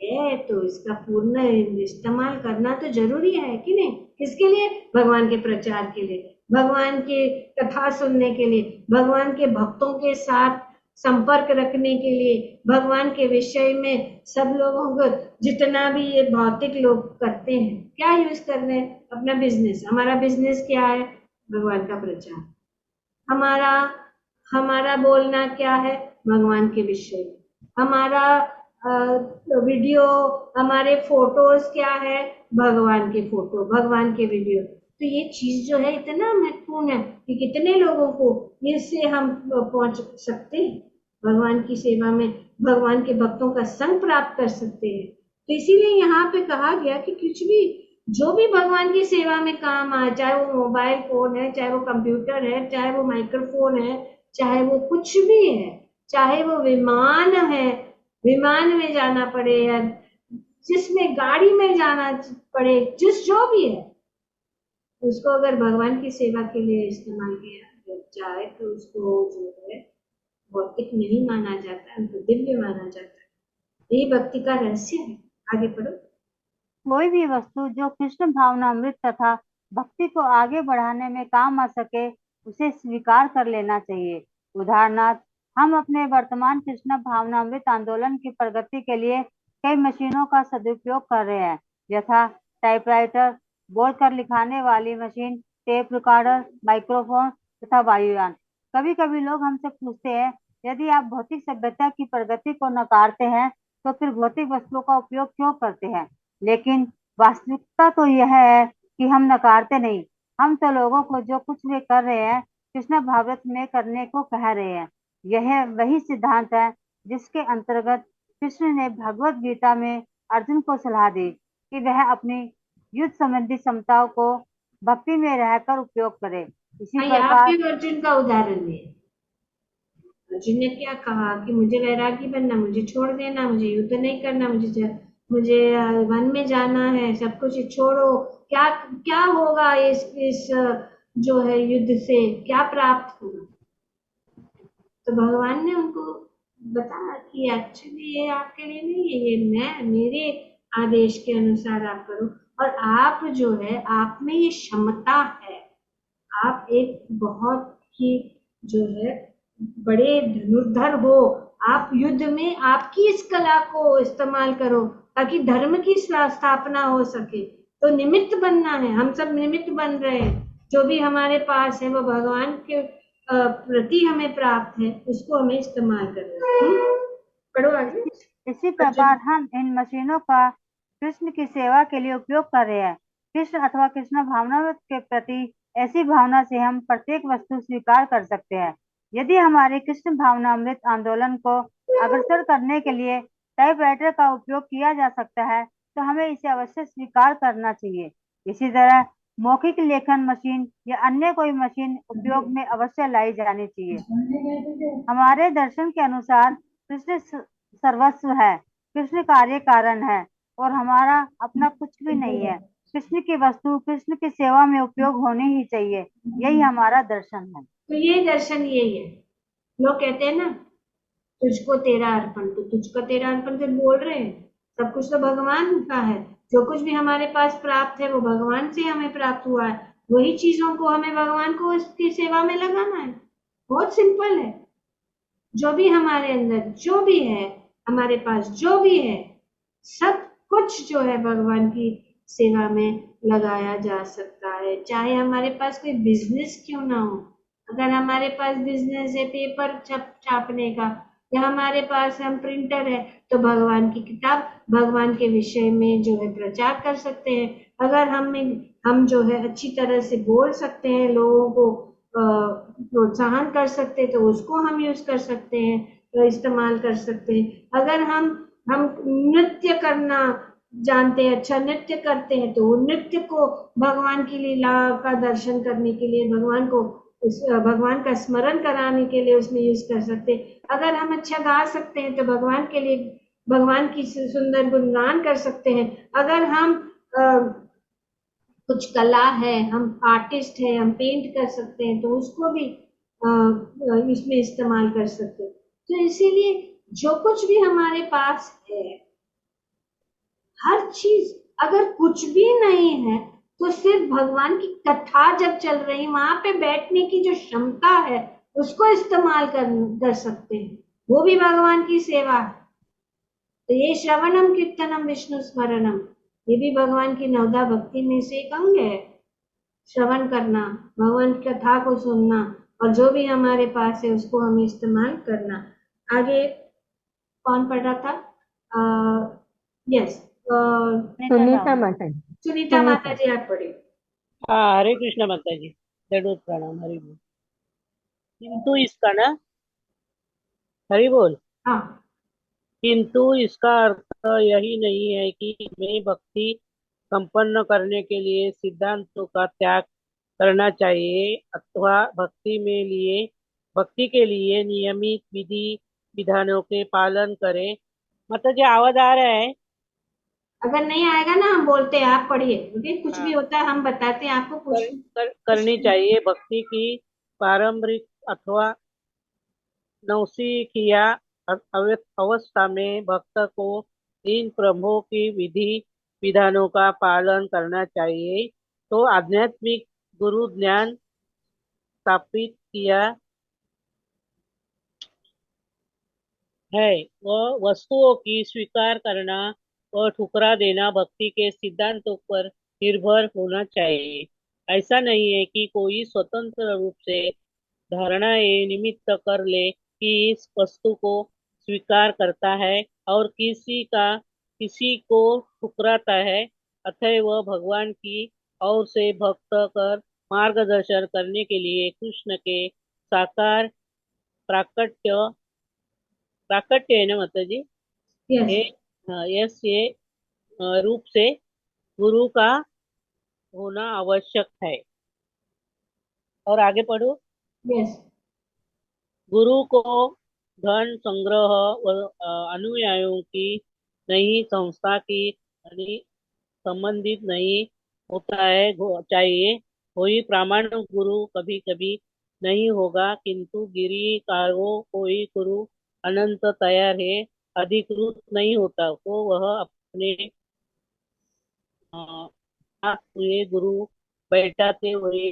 है तो इसका पूर्ण इस्तेमाल करना तो जरूरी है कि नहीं? किसके लिए? भगवान के प्रचार के लिए, भगवान के कथा सुनने के लिए, भगवान के भक्तों के साथ संपर्क रखने के लिए, भगवान के विषय में सब लोगों को जितना भी ये भौतिक लोग करते हैं, क्या यूज कर रहे हैं? अपना बिजनेस। हमारा बिजनेस क्या है? भगवान का प्रचार। हमारा बोलना क्या है? भगवान के विषय में। हमारा वीडियो, हमारे फोटोज क्या है? भगवान के फोटो, भगवान के वीडियो। तो ये चीज जो है इतना महत्वपूर्ण है कि कितने लोगों को इससे हम पहुंच सकते हैं, भगवान की सेवा में भगवान के भक्तों का संग प्राप्त कर सकते हैं। तो इसीलिए यहाँ पे कहा गया कि कुछ भी जो भी भगवान की सेवा में काम आए, चाहे वो मोबाइल फोन है, चाहे वो कंप्यूटर है, चाहे वो माइक्रोफोन है, चाहे वो कुछ भी है, चाहे वो विमान है, विमान में जाना पड़े या जिसमें गाड़ी में जाना पड़े, जो भी है, उसको अगर भगवान की सेवा के लिए इस्तेमाल किया जाए तो उसको जो है भौतिक नहीं माना जाता, उनको दिव्य माना जाता है। यही भक्ति का रहस्य है। आगे पढ़ो। कोई भी वस्तु जो कृष्ण भावनामृत तथा भक्ति को आगे बढ़ाने में काम आ सके उसे स्वीकार कर लेना चाहिए। उदाहरणार्थ, हम अपने वर्तमान कृष्ण भावनामृत आंदोलन की प्रगति के लिए कई मशीनों का सदुपयोग कर रहे हैं, यथा टाइपराइटर, बोलकर लिखाने वाली मशीन, टेप रिकॉर्डर, माइक्रोफोन तथा वायुयान। कभी कभी लोग हमसे पूछते हैं, यदि आप भौतिक सभ्यता की प्रगति को नकारते हैं तो फिर भौतिक वस्तुओं का उपयोग क्यों करते हैं? लेकिन वास्तविकता तो यह है कि हम नकारते नहीं, हम तो लोगों को जो कुछ भी कर रहे हैं कृष्ण भागवत में करने को कह रहे हैं। यह वही सिद्धांत है जिसके अंतर्गत कृष्ण ने भगवत गीता में अर्जुन को सलाह दी कि वह अपनी युद्ध संबंधी क्षमताओं को भक्ति में रहकर उपयोग करे। इसी हाँ, यहाँ प्रकार पे अर्जुन का उदाहरण है। अर्जुन ने क्या कहा कि मुझे वैरागी बनना, मुझे छोड़ देना, मुझे युद्ध नहीं करना, मुझे वन में जाना है, सब कुछ छोड़ो। क्या क्या होगा इस जो है युद्ध से क्या प्राप्त होगा? तो भगवान ने उनको बताया कि एक्चुअली ये आपके लिए नहीं है, ये मैं मेरे आदेश के अनुसार आप करो। और आप जो है, आप में ये क्षमता है, आप एक बहुत ही जो है बड़े धनुर्धर हो। आप युद्ध में आपकी इस कला को इस्तेमाल करो ताकि धर्म की स्थापना हो सके। तो निमित्त बनना है, हम सब निमित्त बन रहे हैं। जो भी हमारे पास है वो भगवान के प्रति हमें प्राप्त है, उसको हमें इस्तेमाल करना है। पढ़ो आगे। इसी प्रकार हम इन मशीनों का कृष्ण की सेवा के लिए उपयोग कर रहे हैं। कृष्ण अथवा कृष्ण भावनामृत के प्रति ऐसी भावना से हम प्रत्येक वस्तु स्वीकार कर सकते हैं। यदि हमारे कृष्ण भावनामृत आंदोलन को अग्रसर करने के लिए टाइपराइटर का उपयोग किया जा सकता है तो हमें इसे अवश्य स्वीकार करना चाहिए। इसी तरह मौखिक लेखन मशीन या अन्य कोई मशीन उपयोग में अवश्य लाई जानी चाहिए। हमारे दर्शन के अनुसार कृष्ण सर्वस्व है, कृष्ण कार्य कारण है और हमारा अपना कुछ भी नहीं है। कृष्ण की वस्तु कृष्ण की सेवा में उपयोग होनी ही चाहिए, यही हमारा दर्शन है। तो ये दर्शन यही है। लोग कहते हैं ना, तुझको तेरा अर्पण, तो तुझको तेरा अर्पण से बोल रहे हैं, सब कुछ तो भगवान का है। जो कुछ भी हमारे पास प्राप्त है वो भगवान से हमें प्राप्त हुआ है। वही चीजों को हमें भगवान को उसकी सेवा में लगाना है। बहुत सिंपल है। जो भी हमारे अंदर जो भी है, हमारे पास जो भी है, सब कुछ जो है भगवान की सेवा में लगाया जा सकता है। चाहे हमारे पास कोई बिजनेस क्यों ना हो, अगर हमारे पास बिजनेस है पेपर छापने का, या हमारे पास हम प्रिंटर है, तो भगवान की किताब भगवान के विषय में जो है प्रचार कर सकते हैं। अगर हम जो है अच्छी तरह से बोल सकते हैं, लोगों को प्रोत्साहन कर सकते हैं, तो उसको हम यूज कर सकते हैं, तो इस्तेमाल कर सकते हैं। अगर हम नृत्य करना जानते हैं, अच्छा नृत्य करते हैं, तो वो नृत्य को भगवान की लीला का दर्शन करने के लिए, भगवान का स्मरण कराने के लिए उसमें यूज कर सकते हैं। अगर हम अच्छा गा सकते हैं तो भगवान के लिए, भगवान की सुंदर गुणगान कर सकते हैं। अगर हम कुछ कला है, हम आर्टिस्ट है, हम पेंट कर सकते हैं, तो उसको भी इसमें इस्तेमाल कर सकते हैं। तो इसीलिए जो कुछ भी हमारे पास है, हर चीज, अगर कुछ भी नहीं है तो सिर्फ भगवान की कथा जब चल रही, वहां पे बैठने की जो क्षमता है उसको इस्तेमाल कर सकते हैं, वो भी भगवान की सेवा है। तो ये श्रवणम कीर्तनम विष्णु स्मरणम, ये भी भगवान की नवदा भक्ति में से एक अंग है। श्रवण करना, भगवान की कथा को सुनना, और जो भी हमारे पास है उसको हमें इस्तेमाल करना। आगे कौन पढ़ रहा था? यस, सुनीता माता जी। सुनीता माता जी आप पढ़े। हाँ, हरे कृष्ण माता जी, दंडवत प्रणाम, हरि बोल। किंतु इसका ना, हरि बोल। हाँ, किंतु इसका अर्थ यही नहीं है कि हमें भक्ति संपन्न करने के लिए सिद्धांतों का त्याग करना चाहिए अथवा भक्ति के लिए नियमित विधि विधानों के पालन करें। मतलब जो आवाज आ रहा है, अगर नहीं आएगा ना हम बोलते हैं, आप पढ़िए। ओके, कुछ भी हाँ, होता है हम बताते हैं आपको। करनी चाहिए। भक्ति की पारंपरिक अथवा नौसिखिया अवस्था में भक्त को इन प्रभुओं की विधि विधानों का पालन करना चाहिए। तो आध्यात्मिक गुरु ज्ञान स्थापित किया है, वह वस्तुओं की स्वीकार करना और ठुकरा देना भक्ति के सिद्धांतों पर निर्भर होना चाहिए। ऐसा नहीं है कि कोई स्वतंत्र रूप से धारणा ये निमित्त कर ले कि इस वस्तु को स्वीकार करता है और किसी को ठुकराता है, अतः वह भगवान की ओर से भक्त कर मार्गदर्शन करने के लिए कृष्ण के साकार प्राकट्य प्राकट्य है ना माता जी, यस ये यस ये रूप से गुरु का होना आवश्यक है। और आगे पढ़ो। यस गुरु को धन संग्रह व अनुयायियों की नई संस्था की संबंधित नहीं होता है चाहिए। कोई प्रामाणिक गुरु कभी कभी नहीं होगा, किंतु गिरिकारों कोई गुरु अनंत तैयार है, अधिकृत नहीं होता तो वह अपने अ, आप हुए गुरु बैठाते हुए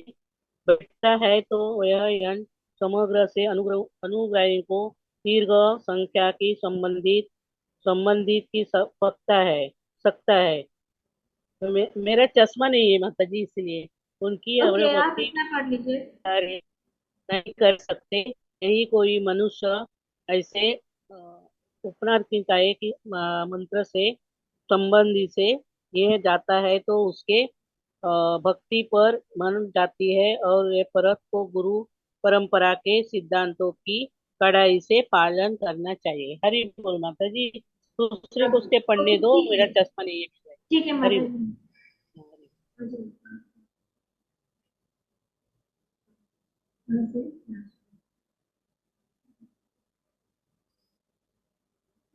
बैठता है तो वह यन समग्र से अनुग्राही को दीर्घ संख्या की संबंधित की सकता है। तो मेरा चश्मा नहीं है माता जी, इसलिए उनकी और ओके, आप भक्ति इतना पढ़ लीजिए। कार्य नहीं कर सकते। यही कोई मनुष्य ऐसे उपनार्थिकाए की मंत्र से संबंधी से यह जाता है तो उसके भक्ति पर मन जाती है और ये परत को गुरु परंपरा के सिद्धांतों की कड़ाई से पालन करना चाहिए। हरि बोल माता जी। दूसरे को उसके पढ़ने ओके, दो, ठीक मेरा है। चश्मा नहीं है। ठीक है हरि माता बोल। जी। हाँ जी। हाँ जी।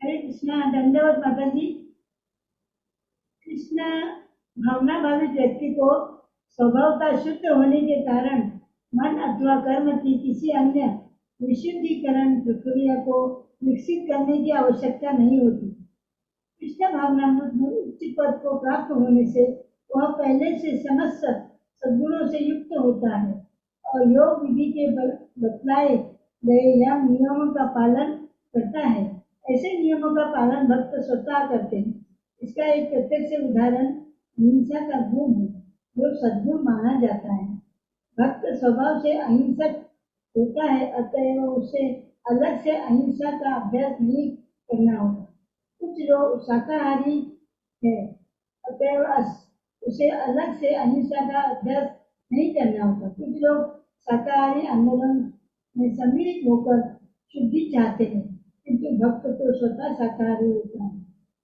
हरे कृष्णा, दंडवत माता जी। कृष्ण भावना भावित व्यक्ति को स्वभावतः शुद्ध होने के कारण मन अथवा कर्म की किसी अन्य विशुद्धिकरण प्रक्रिया को विकसित करने की आवश्यकता नहीं होती। कृष्ण भावनामृत में उच्च पद को प्राप्त होने से वह पहले से समस्त सद्गुणों से युक्त होता है और योग विधि के बतलाए गए यम नियमों का पालन करता है। ऐसे नियमों का पालन भक्त स्वतः करते हैं। इसका एक प्रत्यक्ष उदाहरण हिंसा का गुण है, जो सद्गुण माना जाता है। भक्त स्वभाव से अहिंसक होता है, अतएव उसे अलग से अहिंसा का अभ्यास नहीं करना होगा। कुछ लोग शाकाहारी है, अतएव उसे अलग से अहिंसा का अभ्यास नहीं करना होगा। कुछ लोग शाकाहारी आंदोलन में सम्मिलित होकर शुद्धि चाहते हैं, किंतु भक्त तो स्वतः शाकाहारी होता है।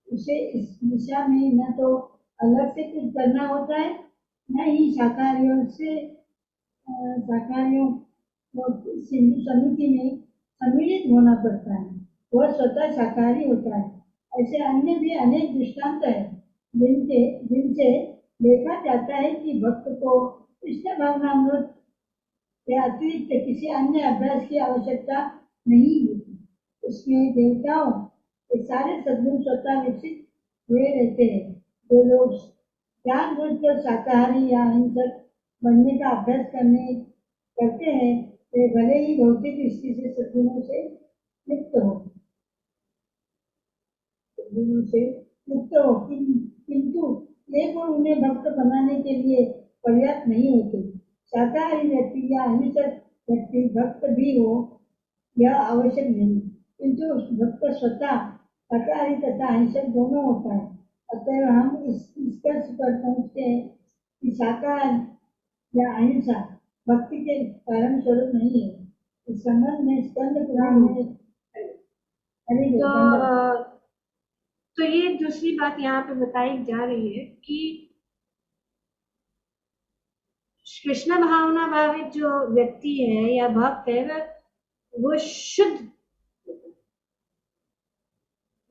उसे इस दिशा में न तो अलग से कुछ करना होता है, न ही शाकाहारियों को सिंधु समिति में सम्मिलित होना पड़ता है। वह स्वतः शाकाहारी होता है। ऐसे अन्य भी अनेक दृष्टांत है जिनसे देखा जाता है कि भक्त को कृष्ण भावनामृत के अतिरिक्त किसी अन्य अभ्यास की आवश्यकता नहीं होती। उसमें देवताओं के सारे सद्गुण स्वतः विकसित हुए रहते हैं। जो लोग जानबूझकर शाकाहारी या अहिंसक बनने का अभ्यास करते हैं, वे भले ही भौतिक दृष्टि से सद्गुणों से युक्त हो, किंतु ये गुण उन्हें भक्त बनाने के लिए पर्याप्त नहीं होते। शाकाहारी व्यक्ति या अहिंसक व्यक्ति भक्त भी हो यह आवश्यक नहीं, किंतु भक्त स्वतः शाकाहारी तथा अहिंसक दोनों होता है। अतः हम इस निष्कर्ष पर पहुंचते हैं कि शाकाहार या अहिंसा भक्ति के कारण स्वरूप नहीं है। इस संबंध में स्कंद पुराण में तो ये दूसरी बात यहाँ पे बताई जा रही है कि कृष्ण भावना भावित जो व्यक्ति है या भक्त है वो शुद्ध,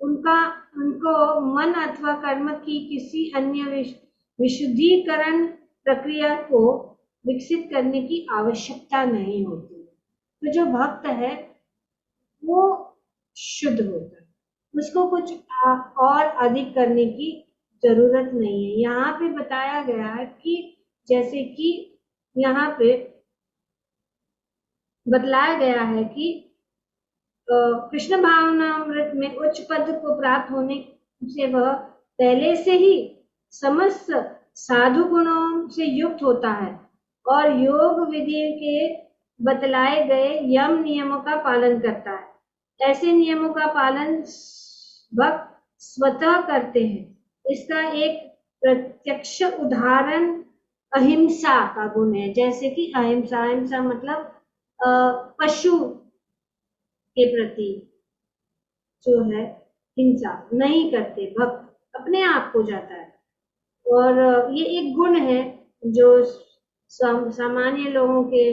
उनको मन अथवा कर्म की किसी अन्य विशुद्धिकरण प्रक्रिया को विकसित करने की आवश्यकता नहीं होती। तो जो भक्त है वो शुद्ध होता है, उसको कुछ और अधिक करने की जरूरत नहीं है। यहाँ पे बताया गया है कि जैसे कि यहाँ पे बतलाया गया है कि कृष्ण भावनामृत में उच्च पद को प्राप्त होने से वह पहले से ही समस्त साधु गुणों से युक्त होता है और योग विधि के बतलाए गए यम नियमों का पालन करता है। ऐसे नियमों का पालन भक्त स्वतः करते हैं। इसका एक प्रत्यक्ष उदाहरण अहिंसा का गुण है। जैसे कि अहिंसा, अहिंसा मतलब पशु के प्रति जो है हिंसा नहीं करते, भक्त अपने आप हो जाता है। और ये एक गुण है जो सामान्य लोगों के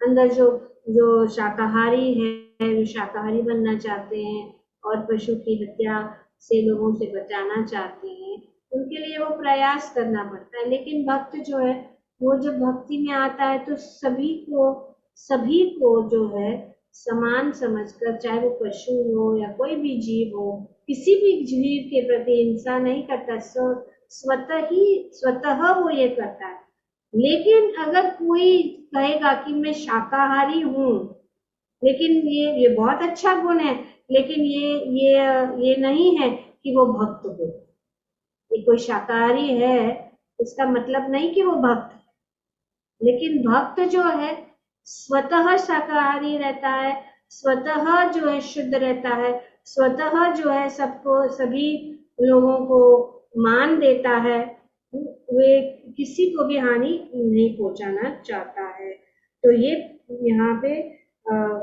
अंदर जो जो शाकाहारी है, जो शाकाहारी बनना चाहते हैं और पशु की हत्या से लोगों से बचाना चाहते हैं, उनके लिए वो प्रयास करना पड़ता है। लेकिन भक्त जो है वो जब भक्ति में आता है तो सभी को जो है समान समझकर, चाहे वो पशु हो या कोई भी जीव हो, किसी भी जीव के प्रति हिंसा नहीं करता, स्वतः वो ये करता है। लेकिन अगर कोई कहेगा कि मैं शाकाहारी हूँ, लेकिन ये बहुत अच्छा गुण है, लेकिन ये नहीं है कि वो भक्त हो। ये कोई शाकाहारी है इसका मतलब नहीं कि वो भक्त है। लेकिन भक्त जो है स्वतः शाकाहारी रहता है, स्वतः जो है शुद्ध रहता है, स्वतः जो है सबको, सभी लोगों को मान देता है, वे किसी को भी हानि नहीं पहुंचाना चाहता है। तो ये यहाँ पे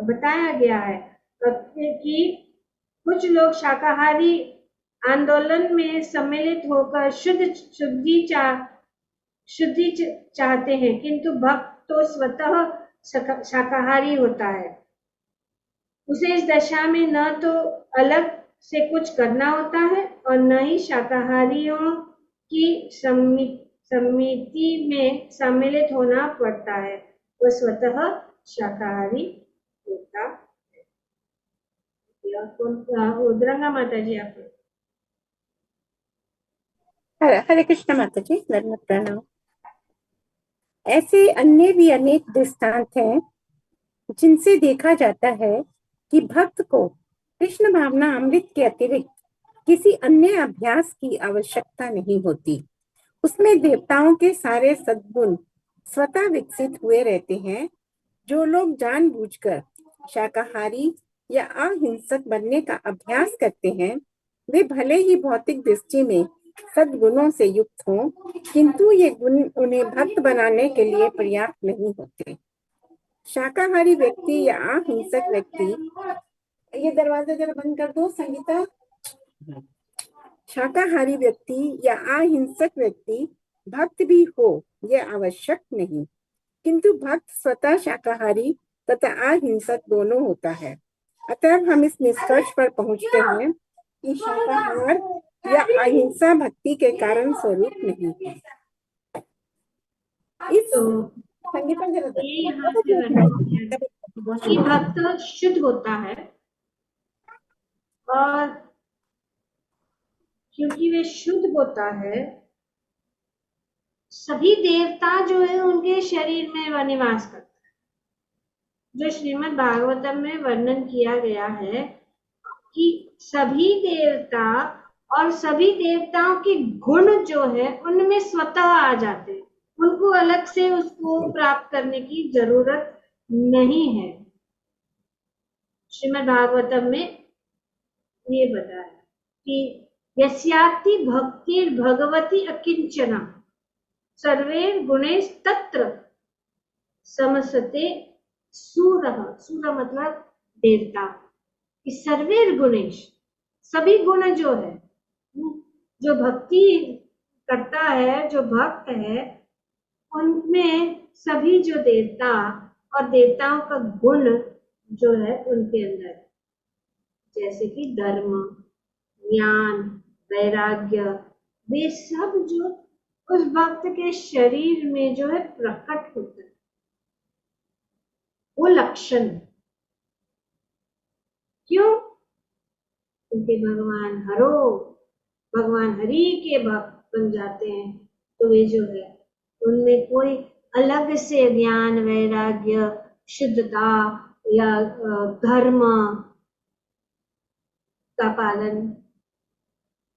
बताया गया है कि कुछ लोग शाकाहारी आंदोलन में सम्मिलित होकर शुद्धि चाहते हैं, किंतु भक्त तो स्वतः शाकाहारी होता है। उसे इस दशा में न तो अलग से कुछ करना होता है और न ही शाकाहारियों की समिति में सम्मिलित होना पड़ता है। वह स्वतः शाकाहारी होता है। उद्रंगा माता जी, आप हरे कृष्ण माता जी, धन्यवाद, प्रणाम। ऐसे अन्य भी अनेक दृष्टांत हैं जिनसे देखा जाता है कि भक्त को कृष्ण भावना अमृत के अतिरिक्त किसी अन्य अभ्यास की आवश्यकता नहीं होती। उसमें देवताओं के सारे सद्गुण स्वतः विकसित हुए रहते हैं। जो लोग जानबूझकर शाकाहारी या अहिंसक बनने का अभ्यास करते हैं, वे भले ही भौतिक दृष्टि में सद्गुणों से युक्त हों, किंतु ये गुण उन्हें भक्त बनाने के लिए पर्याप्त नहीं होते। शाकाहारी व्यक्ति या अहिंसक व्यक्ति, ये दरवाजा जरा बंद कर दो संगीता। शाकाहारी व्यक्ति या अहिंसक व्यक्ति भक्त भी हो यह आवश्यक नहीं, किंतु भक्त स्वतः शाकाहारी तथा अहिंसक दोनों होता है। अतः हम इस निष्कर्ष पर पहुंचते हैं कि शाकाहार या अहिंसा भक्ति के कारण स्वरूप नहीं है। इस संगीता ये यहाँ पे वर्णन कि भक्त शुद्ध होता है, और क्योंकि वे शुद्ध होता है, सभी देवता जो है उनके शरीर में वह निवास करता है। जो श्रीमद् भागवतम में वर्णन किया गया है कि सभी देवता और सभी देवताओं के गुण जो है उनमें स्वतः आ जाते हैं, उनको अलग से उसको प्राप्त करने की जरूरत नहीं है। श्रीमद् भागवतम में ये बताया कि यस्याति भक्तिर् भगवती अकिंचना सर्वे गुणेश तत्र समसते सूरः। सूर मतलब देवता। इस सर्वे गुणेश, सभी गुण जो है, जो भक्ति करता है, जो भक्त है, उनमें सभी जो देवता और देवताओं का गुण जो है उनके अंदर, जैसे कि धर्म, ज्ञान, वैराग्य, वे सब जो उस भक्त के शरीर में जो है प्रकट होता है, वो लक्षण। क्यों? क्योंकि भगवान हरि के भक्त बन जाते हैं, तो वे जो है उनमें कोई अलग से ज्ञान, वैराग्य, शुद्धता या धर्म का पालन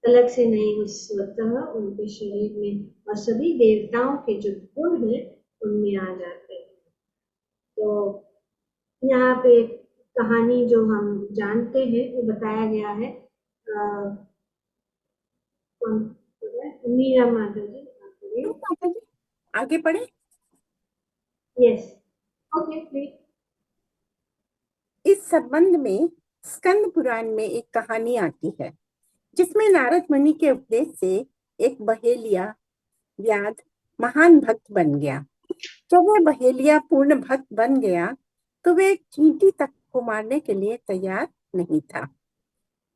अलग से नहीं, स्वतः उनके शरीर में और सभी देवताओं के जो गुण है उनमें आ जाते हैं। तो यहाँ पे कहानी जो हम जानते हैं वो बताया गया है। मीरा माता जी, तो माता जी आगे पढ़े। Yes, okay please. इस संबंध में स्कंद पुराण में एक कहानी आती है जिसमें नारद मुनि के उपदेश से एक बहेलिया व्याध महान भक्त बन गया। जब वह बहेलिया पूर्ण भक्त बन गया तो वह एक चींटी तक को मारने के लिए तैयार नहीं था।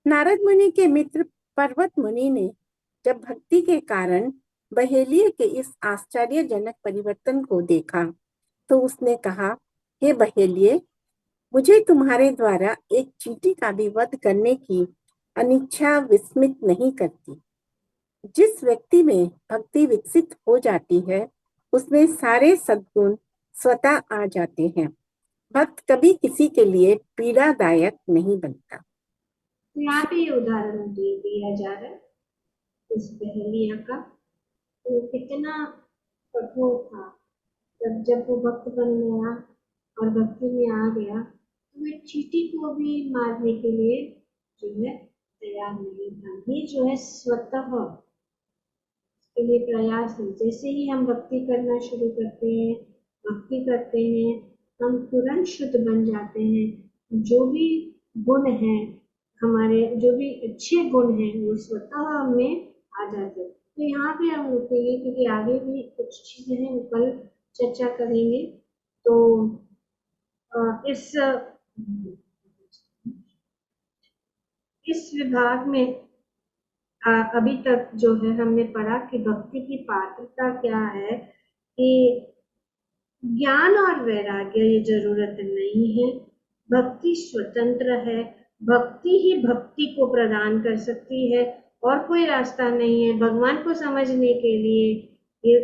नारद मुनि के मित्र पर्वत मुनि ने जब भक्ति के कारण बहेलिये के इस आश्चर्यजनक परिवर्तन को देखा तो उसने कहा, हे बहेलिये, मुझे तुम्हारे द्वारा एक चींटी का भी वध करने की अनिच्छा विस्मित नहीं करती। जिस व्यक्ति में भक्ति विकसित हो जाती है उसमें सारे सद्गुण स्वतः आ जाते हैं। भक्त कभी किसी के लिए पीड़ादायक नहीं बनता। तो यहाँ पे ये उदाहरण दिया जा रहा है इस बहेलिया का। तो कितना कठोर था, जब वो भक्त बन गया और भक्ति में आ गया तो वे चींटी को भी मारने के लिए जो है तैयार नहीं था। ये जो है स्वतः के लिए प्रयास है। जैसे ही हम भक्ति करना शुरू करते हैं, भक्ति करते हैं, हम तुरंत शुद्ध बन जाते हैं। जो भी गुण है हमारे, जो भी अच्छे गुण हैं वो स्वतः हमें आ जाते हैं। तो यहाँ पे हम रुकेंगे क्योंकि आगे भी कुछ चीजें हैं वो कल चर्चा करेंगे। तो इस विभाग में अभी तक जो है हमने पढ़ा कि भक्ति की पात्रता क्या है, कि ज्ञान और वैराग्य ये जरूरत नहीं है। भक्ति स्वतंत्र है, भक्ति ही भक्ति को प्रदान कर सकती है और कोई रास्ता नहीं है भगवान को समझने के लिए। ये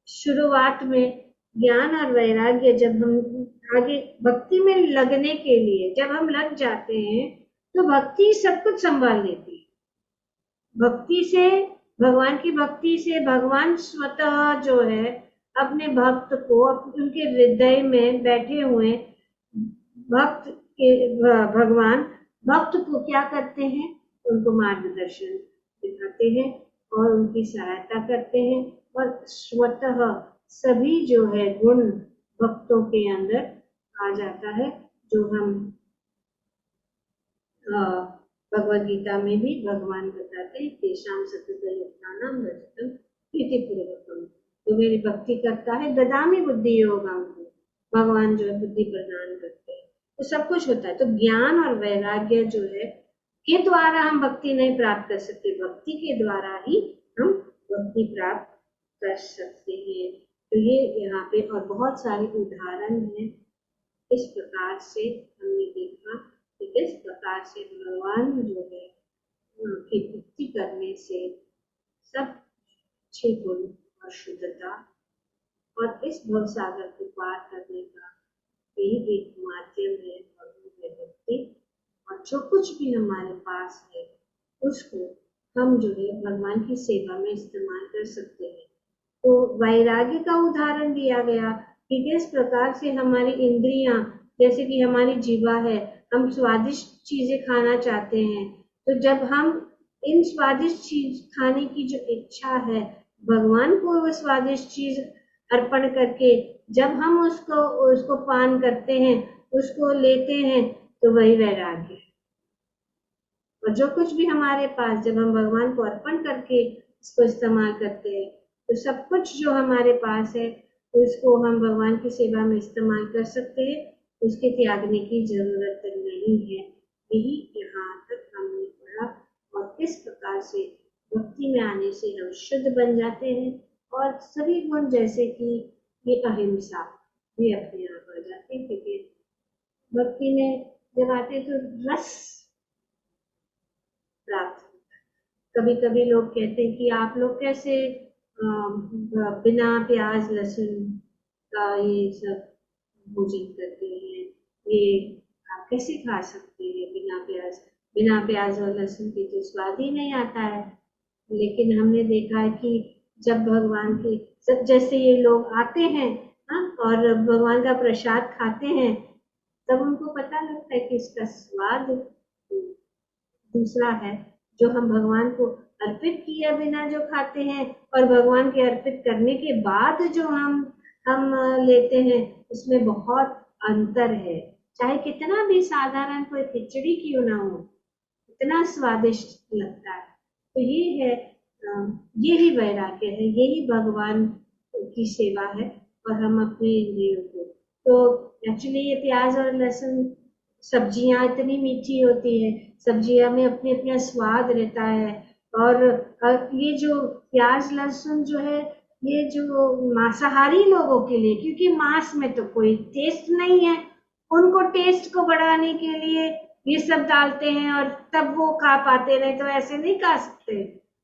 शुरुआत में ज्ञान और वैराग्य, जब हम आगे भक्ति में लगने के लिए जब हम लग जाते हैं तो भक्ति सब कुछ संभाल लेती है। भक्ति से, भगवान की भक्ति से भगवान स्वतः जो है अपने भक्त को, उनके हृदय में बैठे हुए भक्त के भगवान भक्त को क्या करते हैं, उनको मार्गदर्शन दिखाते हैं और उनकी सहायता करते हैं और स्वतः सभी जो है गुण भक्तों के अंदर आ जाता है, जो हम भगवद गीता में भी भगवान बताते हैं, तेषां सततयुक्तानां रजतं प्रीतिपूर्वकम्। तो मेरी भक्ति करता है ददामि बुद्धि योगम, भगवान जो है बुद्धि प्रदान करते हैं, तो सब कुछ होता है। तो ज्ञान और वैराग्य जो है के द्वारा हम भक्ति नहीं प्राप्त कर सकते, भक्ति के द्वारा ही हम भक्ति प्राप्त कर सकते हैं। तो ये यहाँ पे और बहुत सारे उदाहरण हैं। इस प्रकार से हमने देखा कि किस प्रकार से भगवान जो है की भक्ति करने से सब अच्छे गुण और शुद्धता और इस भव सागर को पार करने का यही एक माध्यम है भक्ति। और जो कुछ भी हमारे पास है उसको हम जो है भगवान की सेवा में इस्तेमाल कर सकते हैं। तो वैराग्य का उदाहरण दिया गया कि किस प्रकार से हमारी इंद्रियां, जैसे कि हमारी जीवा है, हम स्वादिष्ट चीजें खाना चाहते हैं, तो जब हम इन स्वादिष्ट चीज खाने की जो इच्छा है, भगवान को वो स्वादिष्ट चीज अर्पण करके जब हम उसको पान करते हैं, उसको लेते हैं, तो वही वैराग्य है। और जो कुछ भी हमारे पास जब हम भगवान को अर्पण करके इसको इस्तेमाल करते हैं, तो सब कुछ जो हमारे पास है उसको हम भगवान की सेवा में इस्तेमाल कर सकते हैं, उसके त्यागने की जरूरत नहीं है। यही यहाँ तक हमने पढ़ा और किस प्रकार से भक्ति में आने से हम शुद्ध बन जाते हैं और सभी गुण जैसे कि ये अहिंसा भी अपने आप आ जाते हैं, क्योंकि भक्ति में जब आते तो रस प्राप्त होता है। कभी कभी लोग कहते हैं कि आप लोग कैसे बिना प्याज लहसुन का ये सब भोजन करते हैं, ये आप कैसे खा सकते हैं बिना प्याज और लहसुन के तो स्वाद ही नहीं आता है। लेकिन हमने देखा है कि जब भगवान के जैसे ये लोग आते हैं और भगवान का प्रसाद खाते हैं तब उनको पता लगता है कि इसका स्वाद दूसरा है। जो हम भगवान को अर्पित किए बिना जो खाते हैं और भगवान के अर्पित करने के बाद जो हम लेते हैं उसमें बहुत अंतर है। चाहे कितना भी साधारण कोई खिचड़ी क्यों ना हो, इतना स्वादिष्ट लगता है। तो ये है यही वैराग्य है, यही भगवान की सेवा है। और हम अपने इंद्रियों को तो एक्चुअली ये प्याज और लहसुन सब्जियां इतनी मीठी होती है, सब्जियां में अपने अपना स्वाद रहता है। और ये जो प्याज लहसुन जो है ये जो मांसाहारी लोगों के लिए, क्योंकि मांस में तो कोई टेस्ट नहीं है, उनको टेस्ट को बढ़ाने के लिए ये सब डालते हैं और तब वो खा पाते रहे, तो ऐसे नहीं खा सकते।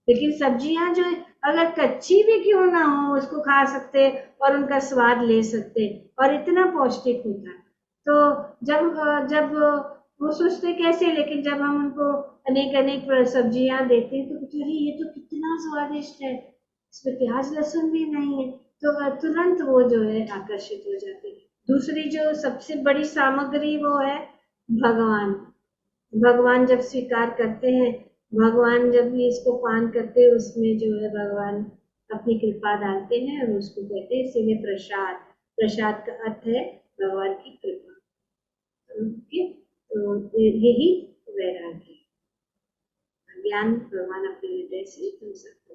लेकिन सब्जियां जो अगर कच्ची भी क्यों ना हो उसको खा सकते और उनका स्वाद ले सकते और इतना पौष्टिक होता है। तो जब जब वो सोचते कैसे, लेकिन जब हम उनको अनेक अनेक सब्जियां देते हैं तो अरे ये तो कितना स्वादिष्ट है, इसमें प्याज लहसुन भी नहीं है, तो तुरंत वो जो है आकर्षित हो जाते हैं। दूसरी जो सबसे बड़ी सामग्री वो है भगवान। भगवान जब स्वीकार करते हैं, भगवान जब भी इसको पान करते हैं उसमें जो है भगवान अपनी कृपा डालते हैं और उसको कहते हैं, इसीलिए प्रसाद, प्रसाद का अर्थ है भगवान की कृपा। ओके, तो यही वैराग्य है। ज्ञान भगवान अपने हृदय से तुम सब